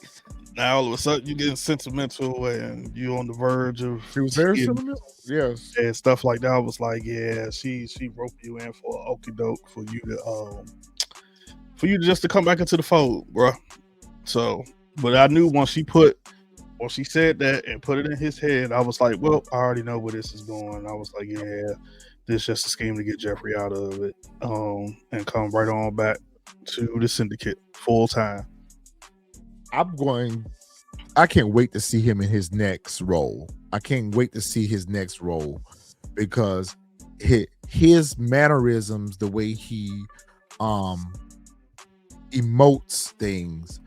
now all of a sudden you're getting sentimental and you on the verge of. She was very sentimental. Yes. And stuff like that. I was like, yeah, she roped you in for an okie doke for you just to come back into the fold, bro. So, but I knew once she said that and put it in his head, I was like, well, I already know where this is going. I was like, yeah, this is just a scheme to get Jeffrey out of it, and come right on back to the syndicate full time. I can't wait to see him in his next role. I can't wait to see his next role because his mannerisms, the way he emotes things,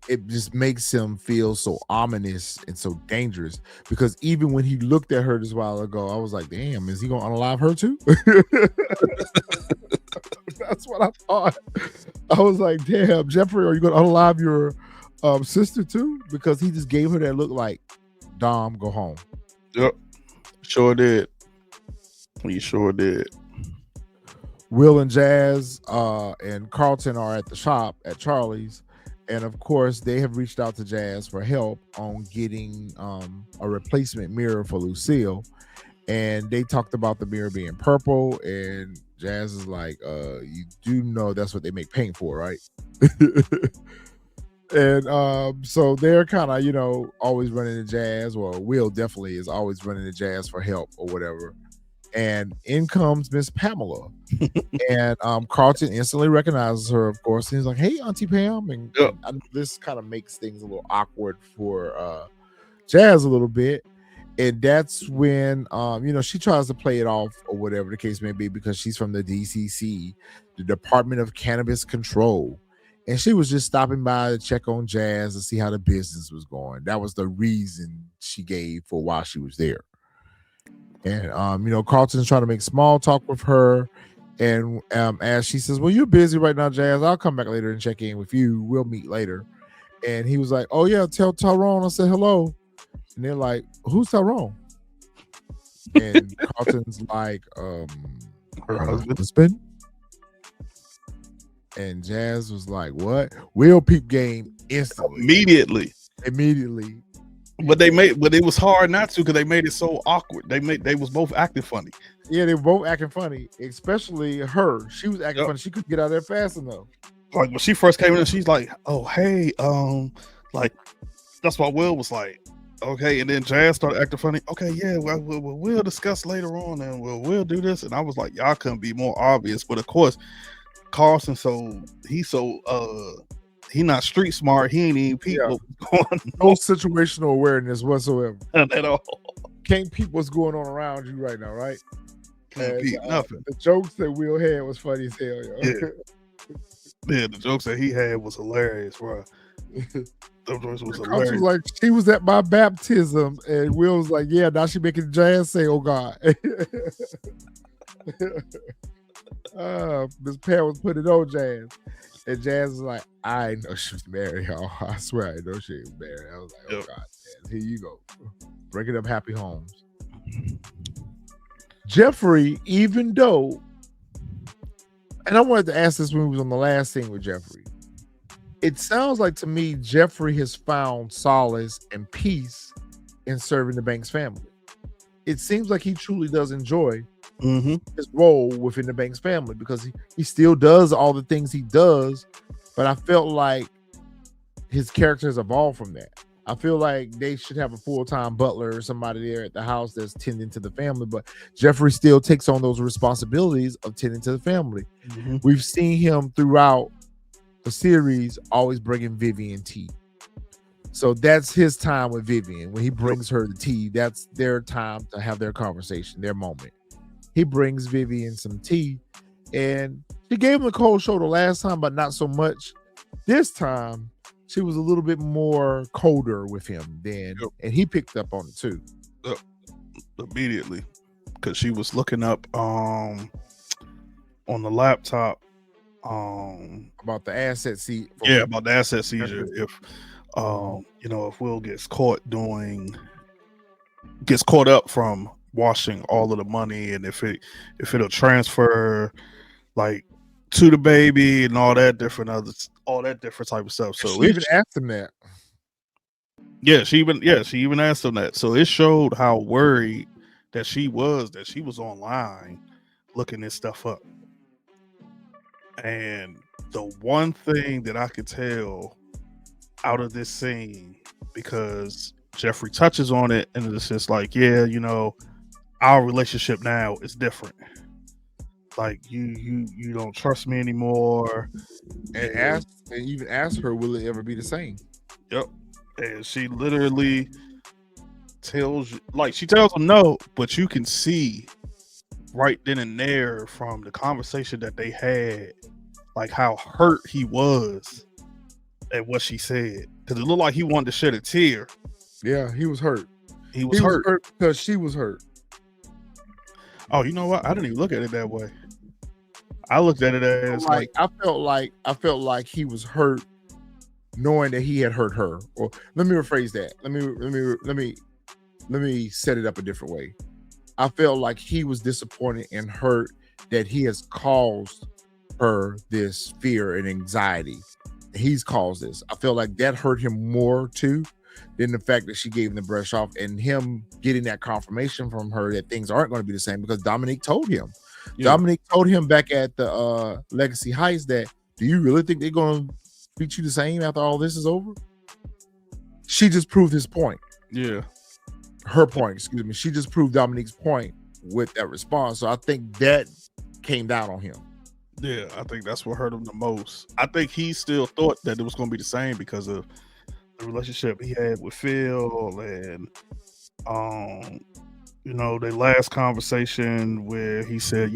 it just makes him feel so ominous and so dangerous. Because even when he looked at her this while ago, I was like, damn, is he gonna unalive her too? That's what I thought. I was like, damn, Jeffrey, are you gonna unalive your sister too? Because he just gave her that look like, Dom, go home. Yep, sure did. He sure did. Will and Jazz and Carlton are at the shop at Charlie's, and of course they have reached out to Jazz for help on getting a replacement mirror for Lucille, and they talked about the mirror being purple, and Jazz is like, you do know that's what they make paint for, right? And so they're kind of, always running to Jazz, or Will definitely is always running to Jazz for help or whatever. And in comes Miss Pamela. And Carlton instantly recognizes her, of course. And he's like, hey, Auntie Pam. And this kind of makes things a little awkward for Jazz a little bit. And that's when, she tries to play it off or whatever the case may be, because she's from the DCC, the Department of Cannabis Control. And she was just stopping by to check on Jazz and see how the business was going. That was the reason she gave for why she was there. And, Carlton's trying to make small talk with her. And as she says, well, you're busy right now, Jazz. I'll come back later and check in with you. We'll meet later. And he was like, oh, yeah, tell Tyrone I said hello. And they're like, who's Tyrone? And Carlton's like, her husband. And Jazz was like, what? Will peep game instantly. Immediately. But it was hard not to because they made it so awkward. They was both acting funny. Yeah, they were both acting funny, especially her. She was acting Yep. funny. She couldn't get out there fast enough. Like when she first came in, she's like, "Oh hey, like that's why Will was like, okay," and then Jazz started acting funny. Okay, yeah, we'll discuss later on, and we'll do this. And I was like, y'all couldn't be more obvious. But of course, Carlson, he not street smart. He ain't even people going no situational awareness whatsoever at all. Can't peep what's going on around you right now, right? Can't peep nothing. The jokes that Will had was funny as hell, yo. Yeah, the jokes that he had was hilarious, bro. Those jokes was hilarious. Was like, she was at my baptism, and Will was like, yeah, now she making Jazz say, oh God. Miss Pam was putting on Jazz. And Jazz was like, I know she was married, y'all. I swear I know she was married. I was like, oh God, Jazz, here you go. Breaking up happy homes. Jeffrey, even though, and I wanted to ask this when we was on the last scene with Jeffrey, it sounds like to me Jeffrey has found solace and peace in serving the Banks family. It seems like he truly does enjoy his role within the Banks family because he still does all the things he does, but I felt like his character has evolved from that. I feel like they should have a full-time butler or somebody there at the house that's tending to the family, but Jeffrey still takes on those responsibilities of tending to the family. We've seen him throughout the series always bringing Vivian tea. So that's his time with Vivian. When he brings her the tea, that's their time to have their conversation, their moment. He brings Vivian some tea, and she gave him a cold shoulder last time, but not so much. This time, she was a little bit more colder with him then, and he picked up on it too. Immediately, because she was looking up on the laptop about the asset seizure. About the asset seizure. If if Will gets caught up from washing all of the money, and if it'll transfer like to the baby and all that different type of stuff. So she even asked him that. She even asked him that. So it showed how worried that she was online looking this stuff up. And the one thing that I could tell out of this scene, because Jeffrey touches on it, and it's just like, our relationship now is different. Like you don't trust me anymore. And even ask her, will it ever be the same? Yep. And she literally tells him no, but you can see right then and there from the conversation that they had, like how hurt he was at what she said. Because it looked like he wanted to shed a tear. Yeah, he was hurt. He was hurt because she was hurt. Oh, you know what? I didn't even look at it that way. I looked at it as I felt like he was hurt knowing that he had hurt her. Or let me rephrase that. Let me set it up a different way. I felt like he was disappointed and hurt that he has caused her this fear and anxiety. He's caused this. I feel like that hurt him more too than the fact that she gave him the brush off, and him getting that confirmation from her that things aren't going to be the same, because Dominique told him. Dominique told him back at the Legacy Heights that, do you really think they're going to treat you the same after all this is over? She just proved his point. Yeah. Her point, excuse me. She just proved Dominique's point with that response. So I think that came down on him. Yeah, I think that's what hurt him the most. I think he still thought that it was going to be the same because of the relationship he had with Phil, and their last conversation where he said,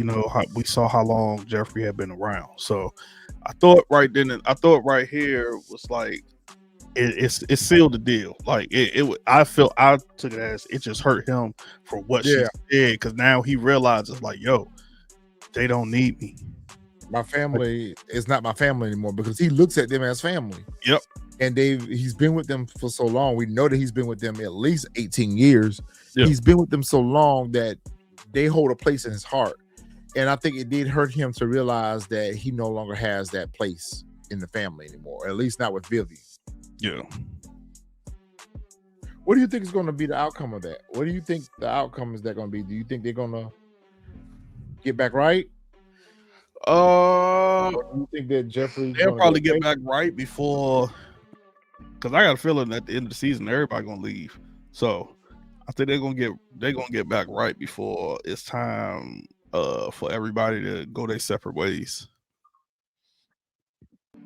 we saw how long Jeffrey had been around. So I thought right here was like it sealed the deal. Like I took it as it just hurt him for what she said, because now he realizes like, they don't need me. My family is not my family anymore, because he looks at them as family. Yep. And he's been with them for so long. We know that he's been with them at least 18 years. Yep. He's been with them so long that they hold a place in his heart. And I think it did hurt him to realize that he no longer has that place in the family anymore, at least not with Vivian. Yeah. What do you think is going to be the outcome of that? What do you think the outcome is that going to be? Do you think they're going to get back right? Uh, Or do you think that Jeffrey's they'll going to go probably get away? back right before, because I got a feeling at the end of the season everybody gonna leave. So I think they're gonna get back right before it's time for everybody to go their separate ways.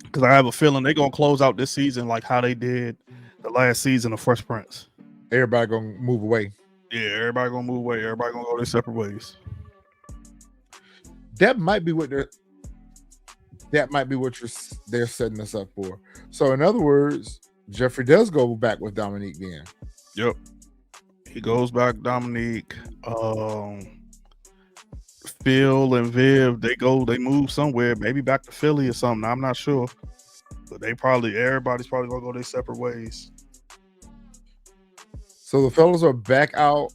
Because I have a feeling they're gonna close out this season like how they did the last season of Fresh Prince. Everybody going to move away. Yeah, everybody gonna move away. Everybody gonna go their separate ways. That might be what they're they're setting us up for. So in other words, Jeffrey does go back with Dominique then. Yep. He goes back, Dominique. Phil and Viv, they move somewhere, maybe back to Philly or something. I'm not sure. But everybody's probably gonna go their separate ways. So the fellas are back out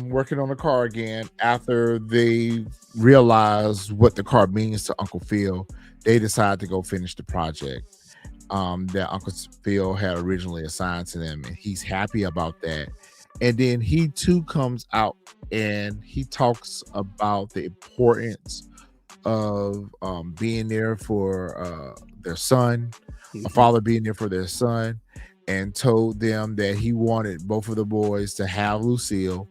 working on the car again after they realize what the car means to Uncle Phil. They decide to go finish the project that Uncle Phil had originally assigned to them, and he's happy about that. And then he too comes out and he talks about the importance of being there for their son, a father being there for their son, and told them that he wanted both of the boys to have Lucille.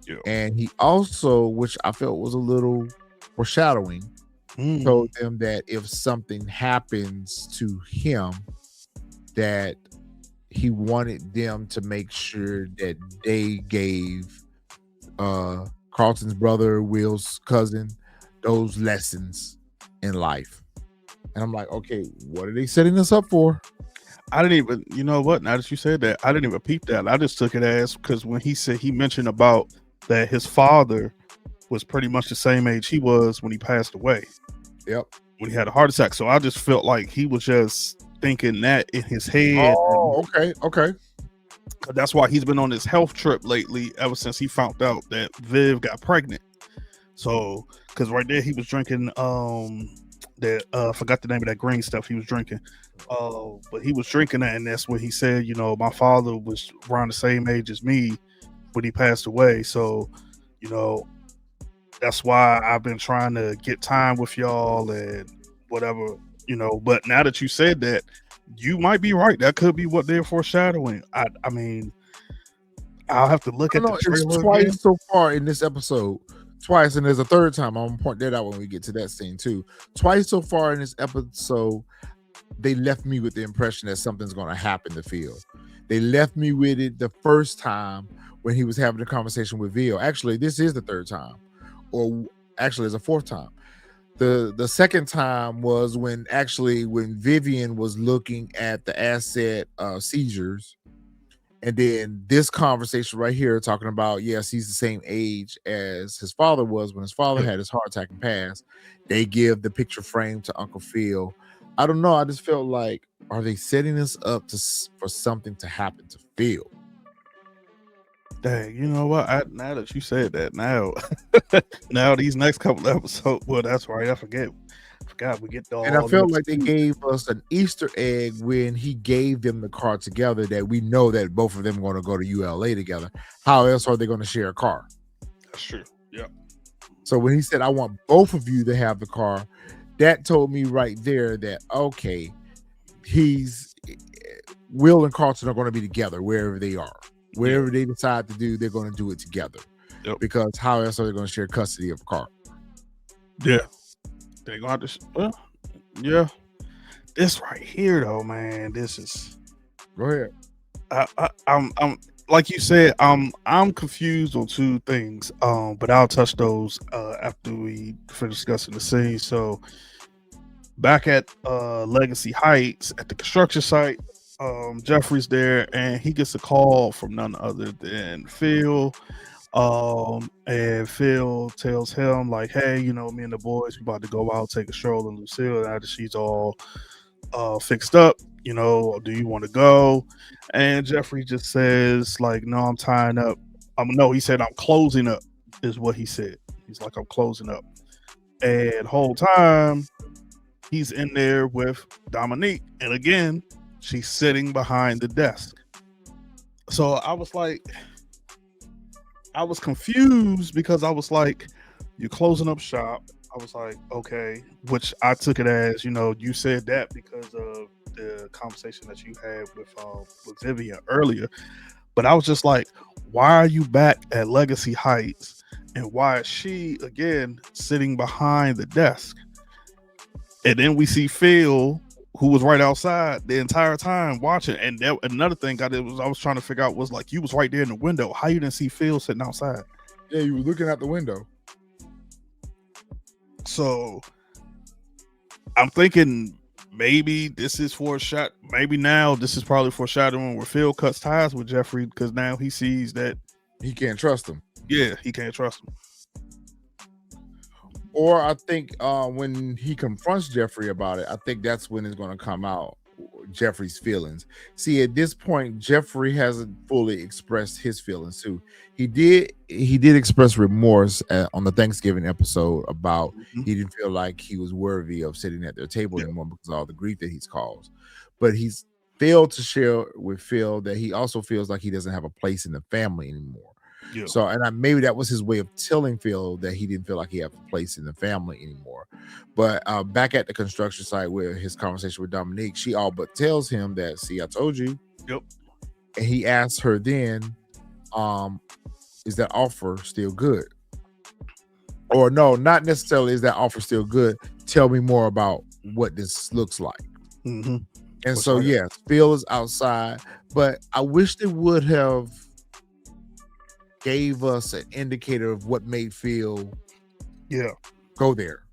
Yeah. And he also, which I felt was a little foreshadowing, told them that if something happens to him, that he wanted them to make sure that they gave Carlton's brother, Will's cousin, those lessons in life. And I'm like, okay, what are they setting us up for? I didn't even, you know what? Now that you said that, I didn't even peep that. I just took it as, because when he mentioned about that his father was pretty much the same age he was when he passed away. Yep. When he had a heart attack. So I just felt like he was just thinking that in his head. Oh, okay. That's why he's been on this health trip lately ever since he found out that Viv got pregnant. So, because right there he was drinking that forgot the name of that green stuff he was drinking. But he was drinking that, and that's when he said, you know, my father was around the same age as me when he passed away. So, you know, that's why I've been trying to get time with y'all and whatever, you know. But now that you said that, you might be right. That could be what they're foreshadowing. I mean, I'll have to look at the trailer it's twice again. so far in this episode. Twice, and there's a third time. I'm gonna point that out when we get to that scene too. Twice so far in this episode, they left me with the impression that something's gonna happen to Phil. They left me with it the first time when he was having a conversation with Phil. Actually, this is the third time, or actually, it's a fourth time. The second time was when Vivian was looking at the asset seizures, and then this conversation right here talking about, yes, he's the same age as his father was when his father had his heart attack and passed. They give the picture frame to Uncle Phil. I don't know. I just felt like, are they setting us up for something to happen to Phil? Dang, you know what? Now that you said that, now these next couple episodes, well, that's right. I forgot we get all. And I felt like they gave us an Easter egg when he gave them the car together, that we know that both of them are going to go to ULA together. How else are they going to share a car? That's true. Yeah. So when he said, I want both of you to have the car, that told me right there that, okay, Will and Carlton are going to be together wherever they are. Wherever they decide to do, they're going to do it together. Yep. Because how else are they going to share custody of a car? Yeah. They're going to have to, well, yeah. This right here, though, man, this is. Go ahead. I'm like you said, I'm confused on two things. But I'll touch those after we finish discussing the scene. So back at Legacy Heights at the construction site, Jeffrey's there and he gets a call from none other than Phil. And Phil tells him, like, hey, you know, me and the boys, we about to go out, take a stroll in Lucille after she's all fixed up, you know, do you want to go? And Jeffrey just says, like, no, I'm tying up. No, he said, I'm closing up, is what he said. He's like, I'm closing up. And whole time he's in there with Dominique, and again, she's sitting behind the desk. So I was like, I was confused because I was like, you're closing up shop. I was like, okay, which I took it as, you said that because of the conversation that you had with Vivian earlier. But I was just like, why are you back at Legacy Heights? And why is she again sitting behind the desk? And then we see Phil, who was right outside the entire time watching. And another thing I was trying to figure out was like, you was right there in the window. How you didn't see Phil sitting outside? Yeah, you were looking out the window. So I'm thinking maybe this is for a shot. Maybe now this is probably foreshadowing where Phil cuts ties with Jeffrey because now he sees that he can't trust him. Yeah, he can't trust him. Or I think when he confronts Jeffrey about it, I think that's when it's going to come out, Jeffrey's feelings. See, at this point, Jeffrey hasn't fully expressed his feelings too. He did express remorse on the Thanksgiving episode about he didn't feel like he was worthy of sitting at their table anymore because of all the grief that he's caused. But he's failed to share with Phil that he also feels like he doesn't have a place in the family anymore. Yeah. So, and maybe that was his way of telling Phil that he didn't feel like he had a place in the family anymore. But back at the construction site where his conversation with Dominique, she all but tells him that, see, I told you. Yep. And he asks her then, is that offer still good? Or no, not necessarily is that offer still good. Tell me more about what this looks like. Mm-hmm. And so, yes, Phil is outside, but I wish they would have gave us an indicator of what made Phil go there.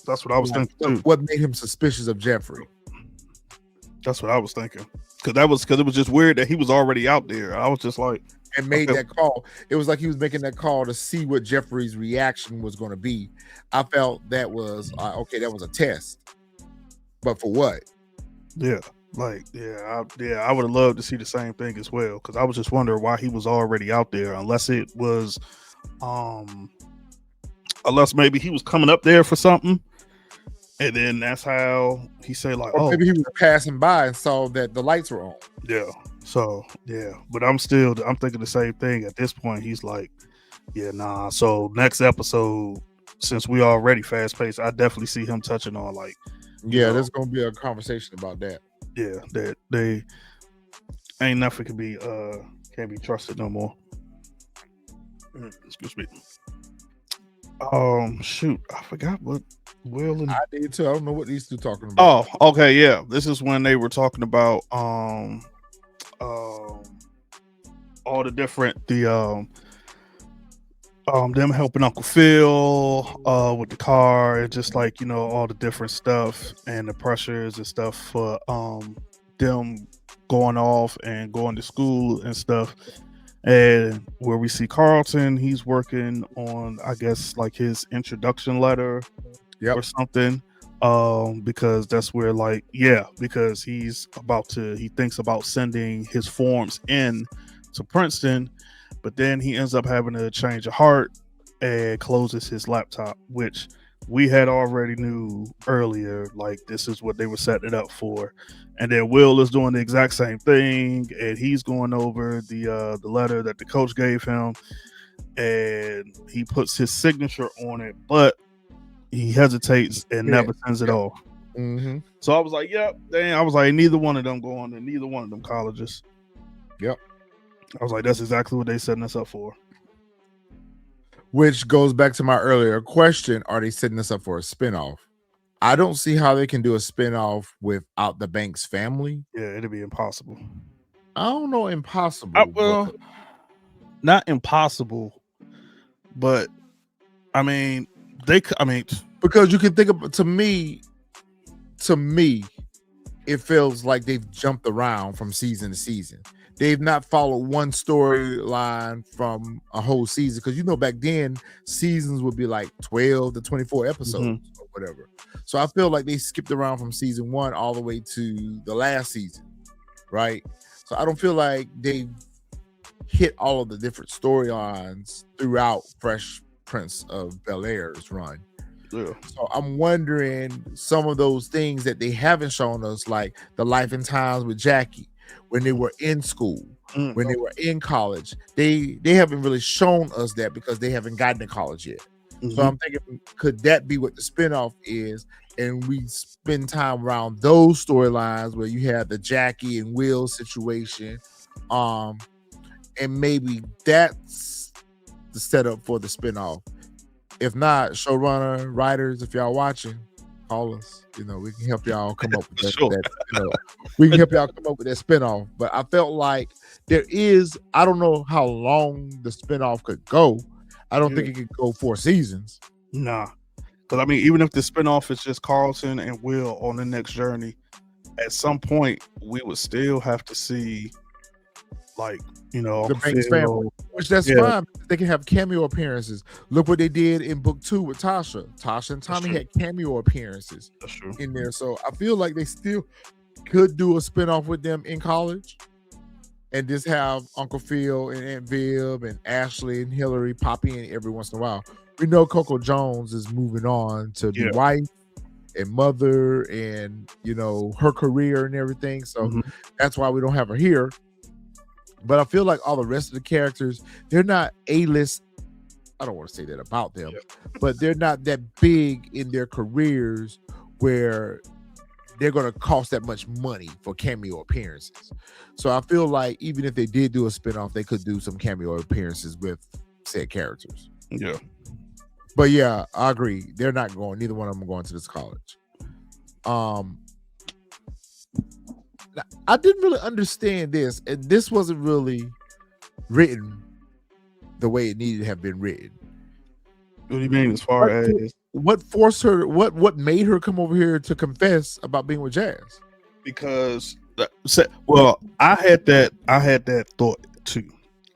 That's what I was thinking too. What made him suspicious of Jeffrey? That's what I was thinking. Because it was just weird that he was already out there. I was just like, and made that call. It was like he was making that call to see what Jeffrey's reaction was going to be. I felt that was okay. That was a test, but for what? Yeah. Like, I would have loved to see the same thing as well, because I was just wondering why he was already out there, unless it was, unless maybe he was coming up there for something, and then that's how he said like, or maybe he was passing by and saw that the lights were on. Yeah. So but I'm thinking the same thing at this point. He's like, nah. So next episode, since we already fast paced, I definitely see him touching on like, there's gonna be a conversation about that. Yeah, that they ain't nothing can't be trusted no more. Excuse me. Shoot, I forgot what Will and I did too. I don't know what these two talking about. Oh, okay, yeah. This is when they were talking about all the different them helping Uncle Phil with the car and just like all the different stuff and the pressures and stuff for them going off and going to school and stuff. And where we see Carlton, he's working on, I guess, like his introduction letter or something. Because that's where because he thinks about sending his forms in to Princeton, but then he ends up having to change of heart and closes his laptop, which we had already knew earlier, like this is what they were setting it up for. And then Will is doing the exact same thing, and he's going over the letter that the coach gave him, and he puts his signature on it, but he hesitates and never sends it off. Mm-hmm. So I was like, I was like, neither one of them going to neither one of them colleges. Yep. I was like, that's exactly what they setting us up for. Which goes back to my earlier question: are they setting us up for a spinoff? I don't see how they can do a spinoff without the Banks family. Yeah, it'd be impossible. I don't know, impossible. Well, not impossible, but I mean, because you can think of to me, it feels like they've jumped around from season to season. They've not followed one storyline from a whole season, because back then seasons would be like 12 to 24 episodes or whatever. So I feel like they skipped around from season 1 all the way to the last season, right? So I don't feel like they've hit all of the different storylines throughout Fresh Prince of Bel-Air's run. Yeah. So I'm wondering some of those things that they haven't shown us, like the life and times with Jackie. when they were in school, Mm. when they were in college. They haven't really shown us that because they haven't gotten to college yet. So Mhm. I'm thinking, could that be what the spinoff is? And we spend time around those storylines where you have the Jackie and Will situation. And maybe that's the setup for the spinoff. If not, showrunner, writers, if y'all watching, call us. We can help y'all come up with that. Sure. We can help y'all come up with that spinoff. But I felt like I don't know how long the spinoff could go. I don't think it could go 4 seasons. Nah. Because I mean, even if the spinoff is just Carlton and Will on the next journey, at some point we would still have to see, like, The Uncle Banks Phil. family, which that's fine. They can have cameo appearances. Look what they did in book 2 with Tasha. Tasha and Tommy true. had cameo appearances That's true. in there. So I feel like they still could do a spinoff with them in college and just have Uncle Phil and Aunt Viv and Ashley and Hillary pop in every once in a while. We know Coco Jones is moving on to be wife and mother and, her career and everything. So that's why we don't have her here. But I feel like all the rest of the characters, they're not A-list. I don't want to say that about them, but they're not that big in their careers where they're going to cost that much money for cameo appearances. So I feel like even if they did do a spinoff, they could do some cameo appearances with said characters. Yeah. But yeah, I agree. They're not going. Neither one of them are going to this college. I didn't really understand this, and this wasn't really written the way it needed to have been written. What do you mean as far as what forced her? What made her come over here to confess about being with Jazz? Because I had that thought too.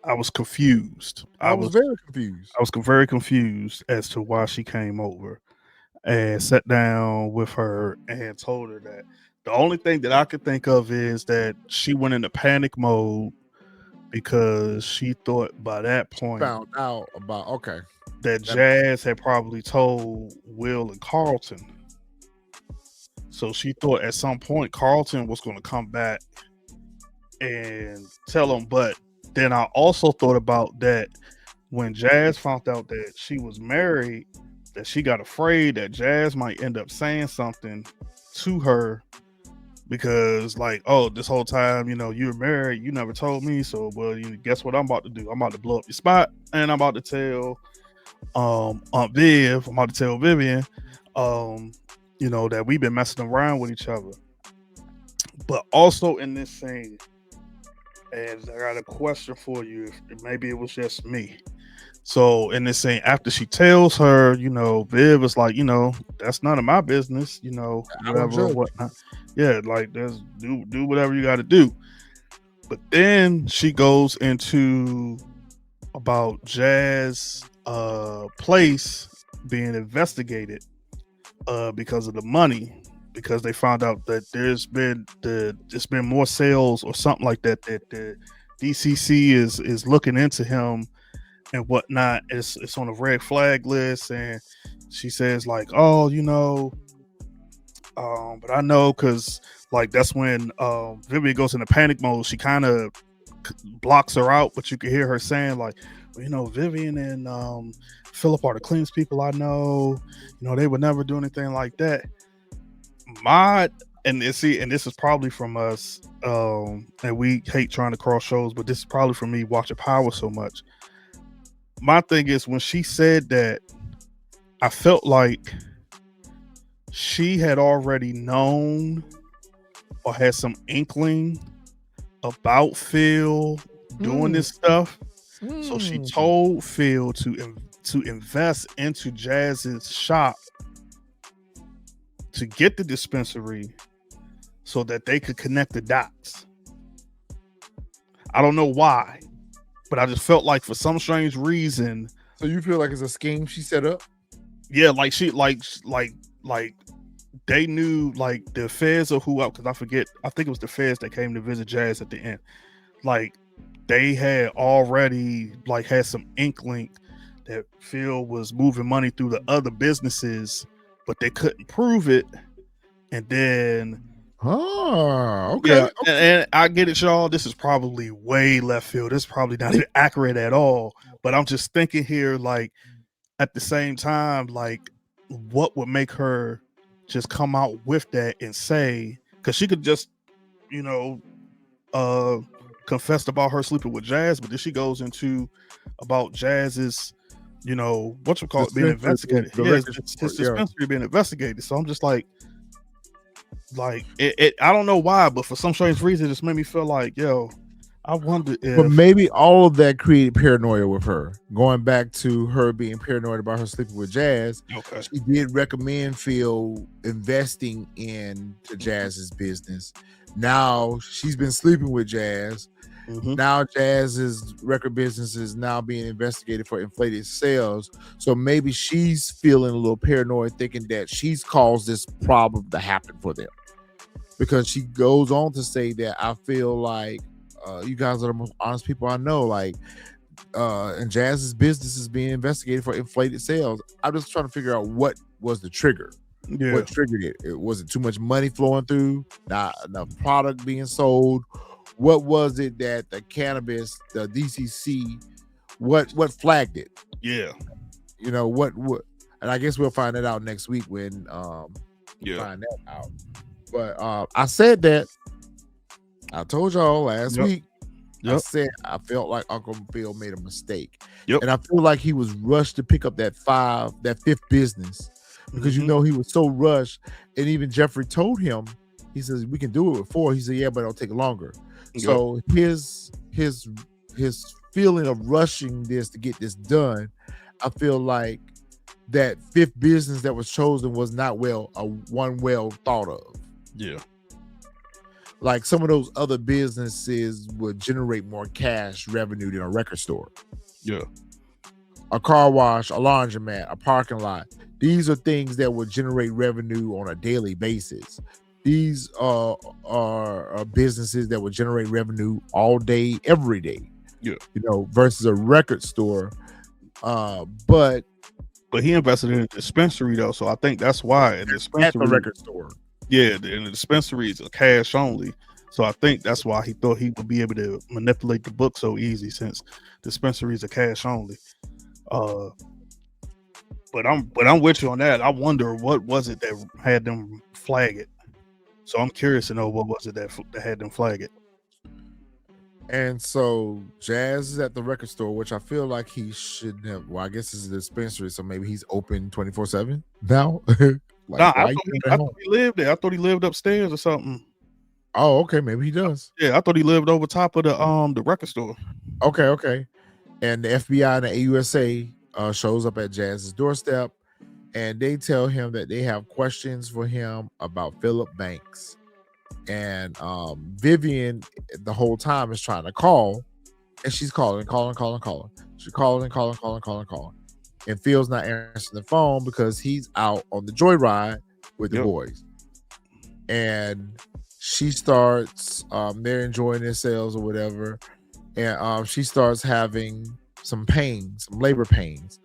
I was confused. I was very confused. I was very confused as to why she came over and sat down with her and told her that. The only thing that I could think of is that she went into panic mode because she thought by that point Found out about that Jazz had probably told Will and Carlton. So she thought at some point Carlton was going to come back and tell him. But then I also thought about that when Jazz found out that she was married, that she got afraid that Jazz might end up saying something to her because, like, oh, this whole time, you were married, you never told me. So, well, guess what I'm about to do? I'm about to blow up your spot, and I'm about to tell Aunt Viv, I'm about to tell Vivian, that we've been messing around with each other. But also in this scene, and I got a question for you, if maybe it was just me. So in this scene, after she tells her, Viv is like, that's none of my business, whatever or whatnot. Yeah, like there's do whatever you got to do. But then she goes into about Jazz place being investigated because of the money, because they found out that there's been more sales or something like that the DCC is looking into him and whatnot. It's on a red flag list, and she says like, oh, but I know because like that's when Vivian goes into panic mode. She kind of blocks her out, but you can hear her saying like, well, Vivian and Philip are the cleanest people I know. They would never do anything like that. And this is probably from us, and we hate trying to cross shows, but this is probably from me watching Power so much. My thing is, when she said that, I felt like she had already known or had some inkling about Phil doing this stuff. So she told Phil to invest into Jazz's shop to get the dispensary so that they could connect the dots. I don't know why, but I just felt like for some strange reason. So you feel like it's a scheme she set up? Yeah, like she like they knew, like the feds or who, because I forget, I think it was the feds that came to visit Jazz at the end. Like they had already like had some inkling that Phil was moving money through the other businesses, but they couldn't prove it. And then Oh, okay. Yeah, and I get it, y'all. This is probably way left field. This is probably not even accurate at all. But I'm just thinking here, like at the same time, like what would make her just come out with that and say, because she could just, you know, uh confessed about her sleeping with Jazz, but then she goes into about Jazz's, you know, what you call it, being Dispensary, investigated. the Yeah, record his store, yeah. dispensary being investigated. So I'm just like it I don't know why, but for some strange reason, it just made me feel like, yo, I wonder But if maybe all of that created paranoia with her. Going back to her being paranoid about her sleeping with Jazz, okay, she did recommend Phil investing into Jazz's business. Now she's been sleeping with Jazz. mhm, Now Jazz's record business is now being investigated for inflated sales. So maybe she's feeling a little paranoid, thinking that she's caused this problem to happen for them. Because she goes on to say that I feel like you guys are the most honest people I know. Like, and Jazz's business is being investigated for inflated sales. I'm just trying to figure out what was the trigger. yeah, What triggered it? Was it too much money flowing through? Not enough product being sold? What was it that the cannabis, the DCC, what flagged it? yeah, You know what? And I guess we'll find that out next week when yeah, find that out. But I said that I told y'all last Yep. week. I Yep. said I felt like Uncle Phil made a mistake. Yep. And I feel like he was rushed to pick up that fifth business because you Mhm. know he was so rushed. And even Jeffrey told him, he says, we can do it with 4. He said, yeah, but it'll take longer. Yep. So his feeling of rushing this to get this done, I feel like that 5th business that was chosen was not well thought of. Yeah. Like some of those other businesses would generate more cash revenue than a record store, Yeah. a car wash, a laundromat, a parking lot. These are things that would generate revenue on a daily basis. These are businesses that would generate revenue all day, every day. Yeah. You know, versus a record store. But he invested in a dispensary though, so I think that's why a at the dispensary. record store. Yeah, and the dispensaries are cash only. So I think that's why he thought he would be able to manipulate the book so easy, since dispensaries are cash only. But I'm with you on that. I wonder what was it that had them flag it. So I'm curious to know what was it that had them flag it. And so Jazz is at the record store, which I feel like he shouldn't have. Well, I guess it's a dispensary, so maybe he's open 24/7 now. Nah, I thought he lived there. I thought he lived upstairs or something. Oh, okay, maybe he does. Yeah, I thought he lived over top of the record store. Okay. And the FBI and the AUSA shows up at Jazz's doorstep, and they tell him that they have questions for him about Philip Banks. And Vivian the whole time is trying to call, and she's calling. She's calling. And Phil's not answering the phone because he's out on the joyride with the boys. And she starts, they're enjoying themselves or whatever. And she starts having some pains, some labor pains.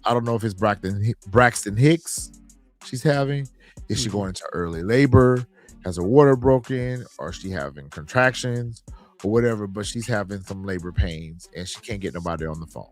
I don't know if it's Braxton Hicks she's having. Is she going into early labor? Has her water broken? Or is she having contractions or whatever? But she's having some labor pains and she can't get nobody on the phone.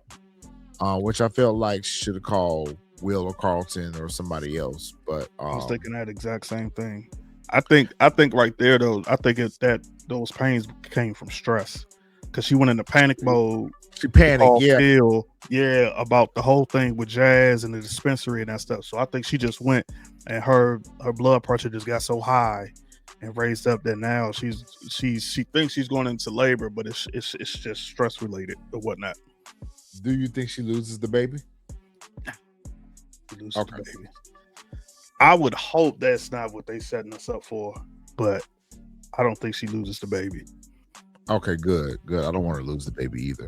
Which I felt like she should have called Will or Carlton or somebody else. But I was thinking that exact same thing. I think right there though, I think that those pains came from stress. Because she went into panic mode. She panicked, about the whole thing with Jazz and the dispensary and that stuff. So I think she just went and her blood pressure just got so high and raised up that now she thinks she's going into labor, but it's just stress related or whatnot. Do you think she loses the baby? The baby. I would hope that's not what they setting us up for, but I don't think she loses the baby. Okay, good. I don't want to lose the baby either.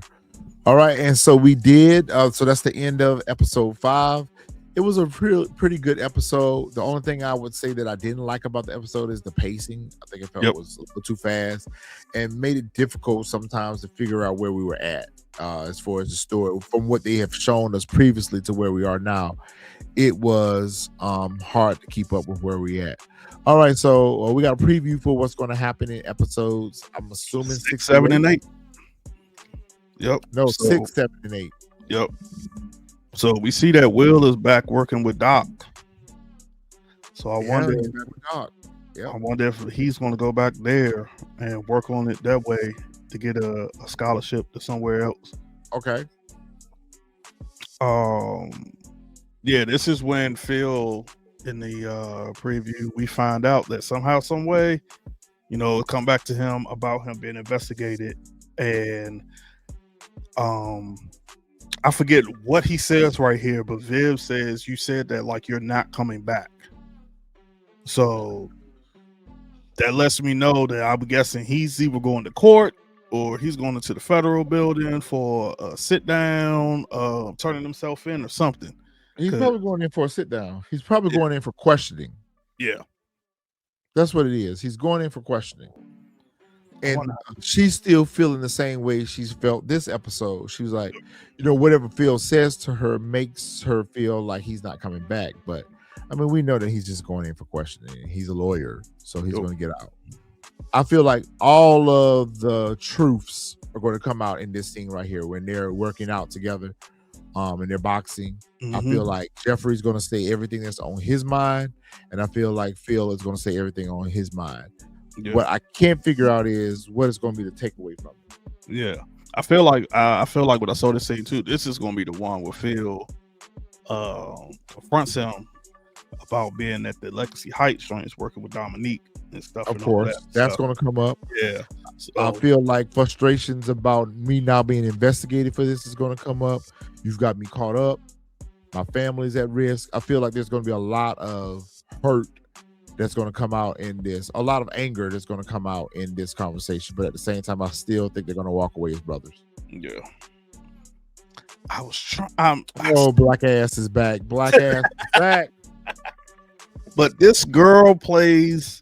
All right, and so we did. So that's the end of episode 5. It was a pretty good episode. The only thing I would say that I didn't like about the episode is the pacing. I think it felt Yep. it was a little too fast and made it difficult sometimes to figure out where we were at as far as the story from what they have shown us previously to where we are now. It was hard to keep up with where we at. All right, so we got a preview for what's going to happen in episodes. I'm assuming 6, 7, and 8. Yep. No, So- 6, 7, and 8. Yep. So we see that Will is back working with Doc. So I wonder. he's back with Doc. Yep. I wonder if he's going to go back there and work on it that way to get a scholarship to somewhere else. Okay. Yeah, this is when Phil in the preview we find out that somehow, some way, it'll come back to him about him being investigated, and I forget what he says right here, but Viv says you said that like you're not coming back. So that lets me know that I'm guessing he's either going to court or he's going into the federal building for a sit down, turning himself in or something. He's probably going in for a sit down. He's probably going in for questioning. Yeah. That's what it is. He's going in for questioning. And she's still feeling the same way she's felt this episode. She was like, whatever Phil says to her makes her feel like he's not coming back. But I mean, we know that he's just going in for questioning. He's a lawyer, so he's going to get out. I feel like all of the truths are going to come out in this scene right here when they're working out together, and they're boxing. I feel like Jeffrey's going to say everything that's on his mind, and I feel like Phil is going to say everything on his mind. Yeah. What I can't figure out is what is going to be the takeaway from it. Yeah, I feel like what I saw this scene too. This is going to be the one where Phil confronts him about being at the Legacy Heights joints working with Dominique and stuff. Of course, that's going to come up. Yeah, so, I feel like frustrations about me now being investigated for this is going to come up. You've got me caught up. My family's at risk. I feel like there's going to be a lot of hurt that's going to come out in this, a lot of anger that's going to come out in this conversation. But at the same time, I still think they're going to walk away as brothers. Yeah. I was trying. Black ass is back. Black ass is back. But this girl plays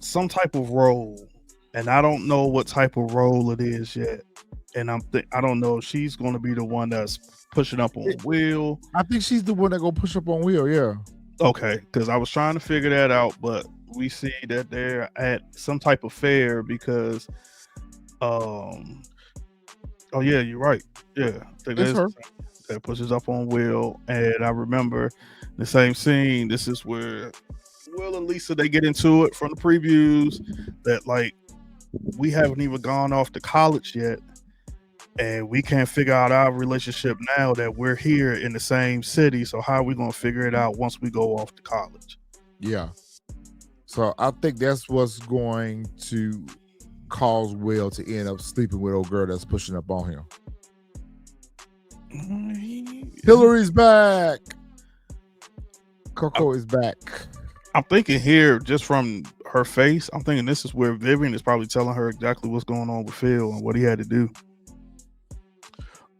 some type of role, and I don't know what type of role it is yet. And I don't know if she's going to be the one that's pushing up on Will. I think she's the one that going to push up on Will. Yeah. Okay, because I was trying to figure that out, but we see that they're at some type of fair because, oh yeah, you're right. Yeah, that pushes up on Will, and I remember the same scene. This is where Will and Lisa, they get into it from the previews that like we haven't even gone off to college yet, and we can't figure out our relationship now that we're here in the same city. So how are we going to figure it out once we go off to college? Yeah. So I think that's what's going to cause Will to end up sleeping with old girl that's pushing up on him. Hillary's back. Coco is back. I'm thinking here, just from her face, I'm thinking this is where Vivian is probably telling her exactly what's going on with Phil and what he had to do.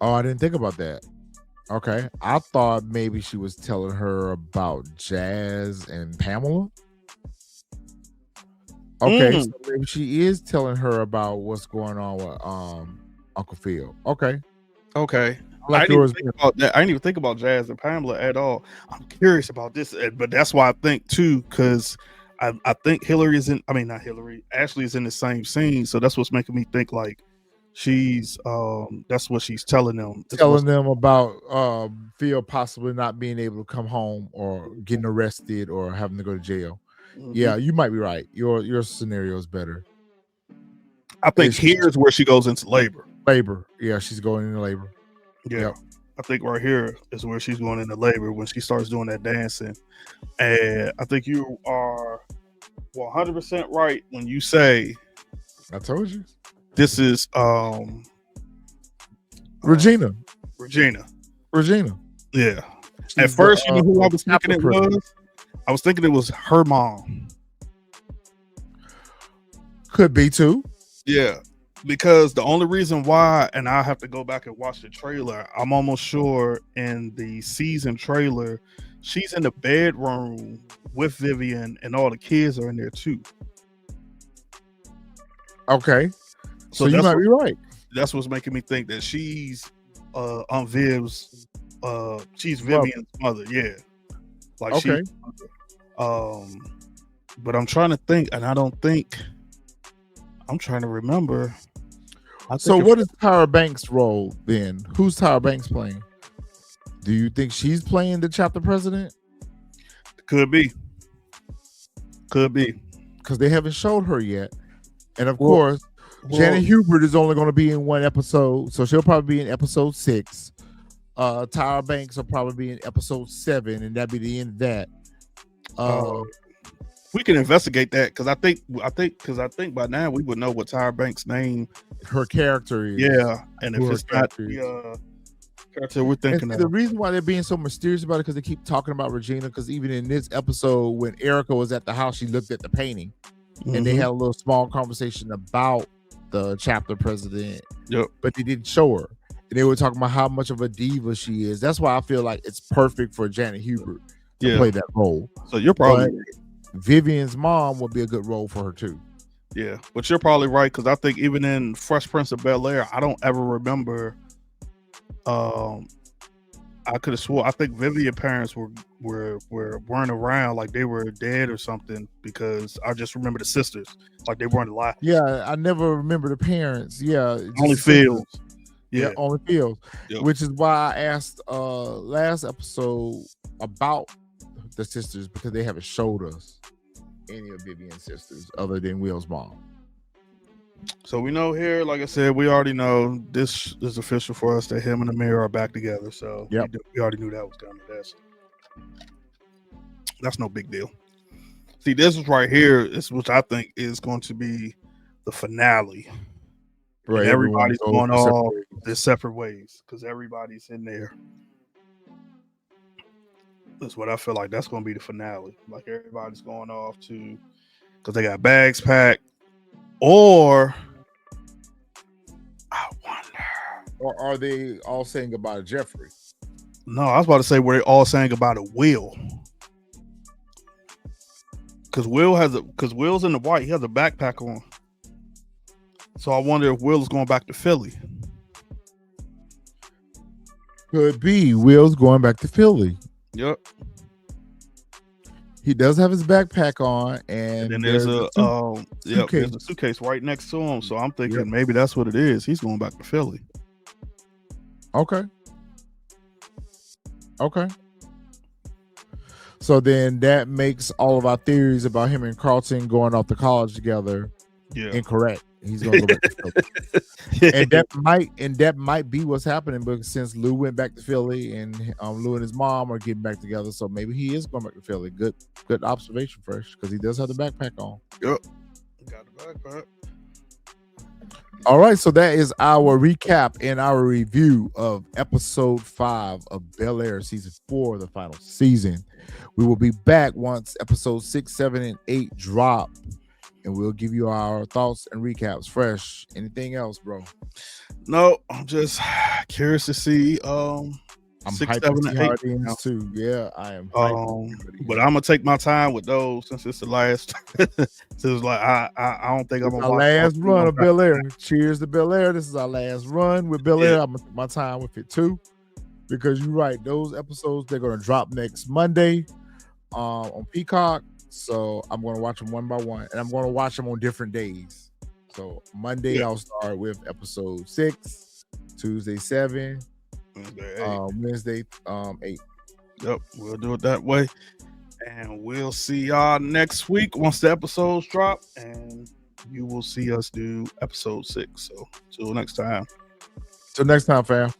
Oh, I didn't think about that. Okay. I thought maybe she was telling her about Jazz and Pamela. Okay, so maybe she is telling her about what's going on with Uncle Phil. Okay. I didn't even think about that. I didn't even think about Jazz and Pamela at all. I'm curious about this, but that's why I think too, because I think Ashley is in the same scene, so that's what's making me think like she's that's what she's telling them. Telling them about Phil possibly not being able to come home or getting arrested or having to go to jail. Yeah, you might be right. Your scenario is better. I think here's where she goes into labor. Yeah, she's going into labor. Yeah. Yep. I think right here is where she's going into labor when she starts doing that dancing. And I think you are 100% right when you say, I told you. This is Regina. Yeah. At first, you know who I was thinking it was? I was thinking it was her mom. Could be too. Yeah. because the only reason why, and I have to go back and watch the trailer, I'm almost sure in the season trailer, she's in the bedroom with Vivian and all the kids are in there too. Okay. So you that's might be right. That's what's making me think that she's on Viv's she's Mother. Vivian's mother. Yeah. Like Okay. but I'm trying to think, and I'm trying to remember. So what is Tyra Banks' role then? Who's Tyra Banks playing? Do you think she's playing the chapter president? Could be. Because they haven't showed her yet. And of course, Janet Hubert is only going to be in one episode, so she'll probably be in episode 6. Tyra Banks will probably be in episode 7, and that'll be the end of that. We can investigate that because I think by now we would know what Tyra Banks' name, her character is. Yeah, and if it's not the character we're thinking of. The reason why they're being so mysterious about it because they keep talking about Regina. Because even in this episode, when Erica was at the house, she looked at the painting, and they had a little small conversation about the chapter president. Yep. But they didn't show her. And they were talking about how much of a diva she is. That's why I feel like it's perfect for Janet Hubert to play that role. So you're probably Vivian's mom would be a good role for her too. Yeah, but you're probably right because I think even in Fresh Prince of Bel-Air, I don't ever remember. I could have swore I think Vivian's parents weren't around, like they were dead or something, because I just remember the sisters, like they weren't alive. Yeah, I never remember the parents. Yeah, only Fields. Yeah, only Fields. Yep. Which is why I asked last episode about the sisters, because they haven't showed us any of Vivian's sisters other than Will's mom. So we know here, like I said, we already know this is official for us that him and Amir are back together. So we already knew that was coming. That's no big deal. See, this is right here is which I think is going to be the finale. Right, and everybody's going off their separate ways because everybody's in there. That's what I feel like. That's going to be the finale. Like everybody's going off to because they got bags packed. Or I wonder. Or are they all saying goodbye to Jeffrey? No, I was about to say were they all saying goodbye to Will? Because Will's in the white, he has a backpack on. So I wonder if Will is going back to Philly. Could be Will's going back to Philly. Yep. He does have his backpack on, and then there's a suitcase right next to him. So I'm thinking maybe that's what it is. He's going back to Philly. Okay. So then that makes all of our theories about him and Carlton going off to college together incorrect. He's going to go back to Philly. and that might be what's happening, because since Lou went back to Philly and Lou and his mom are getting back together, so maybe he is going back to Philly. Good observation, Fresh, because he does have the backpack on. Yep. Got the backpack. All right, so that is our recap and our review of episode 5 of Bel-Air season 4, the final season. We will be back once episode 6, 7, and 8 drop, and we'll give you our thoughts and recaps. Fresh, anything else, bro? No, I'm just curious to see. I'm 6, hyped 7, to and see how 8 it ends too. Yeah, I am. But I'm gonna take my time with those since it's the last. So it's like I don't think I'm gonna our last run of Bel-Air. Cheers to Bel-Air. This is our last run with Bel-Air. I'm gonna take my time with it too, because you're right. Those episodes, they're gonna drop next Monday on Peacock. So I'm gonna watch them one by one, and I'm gonna watch them on different days. So Monday I'll start with episode 6, Tuesday 7. Wednesday 8. Yep, we'll do it that way, and we'll see y'all next week once the episodes drop, and you will see us do episode 6. So till next time, fam.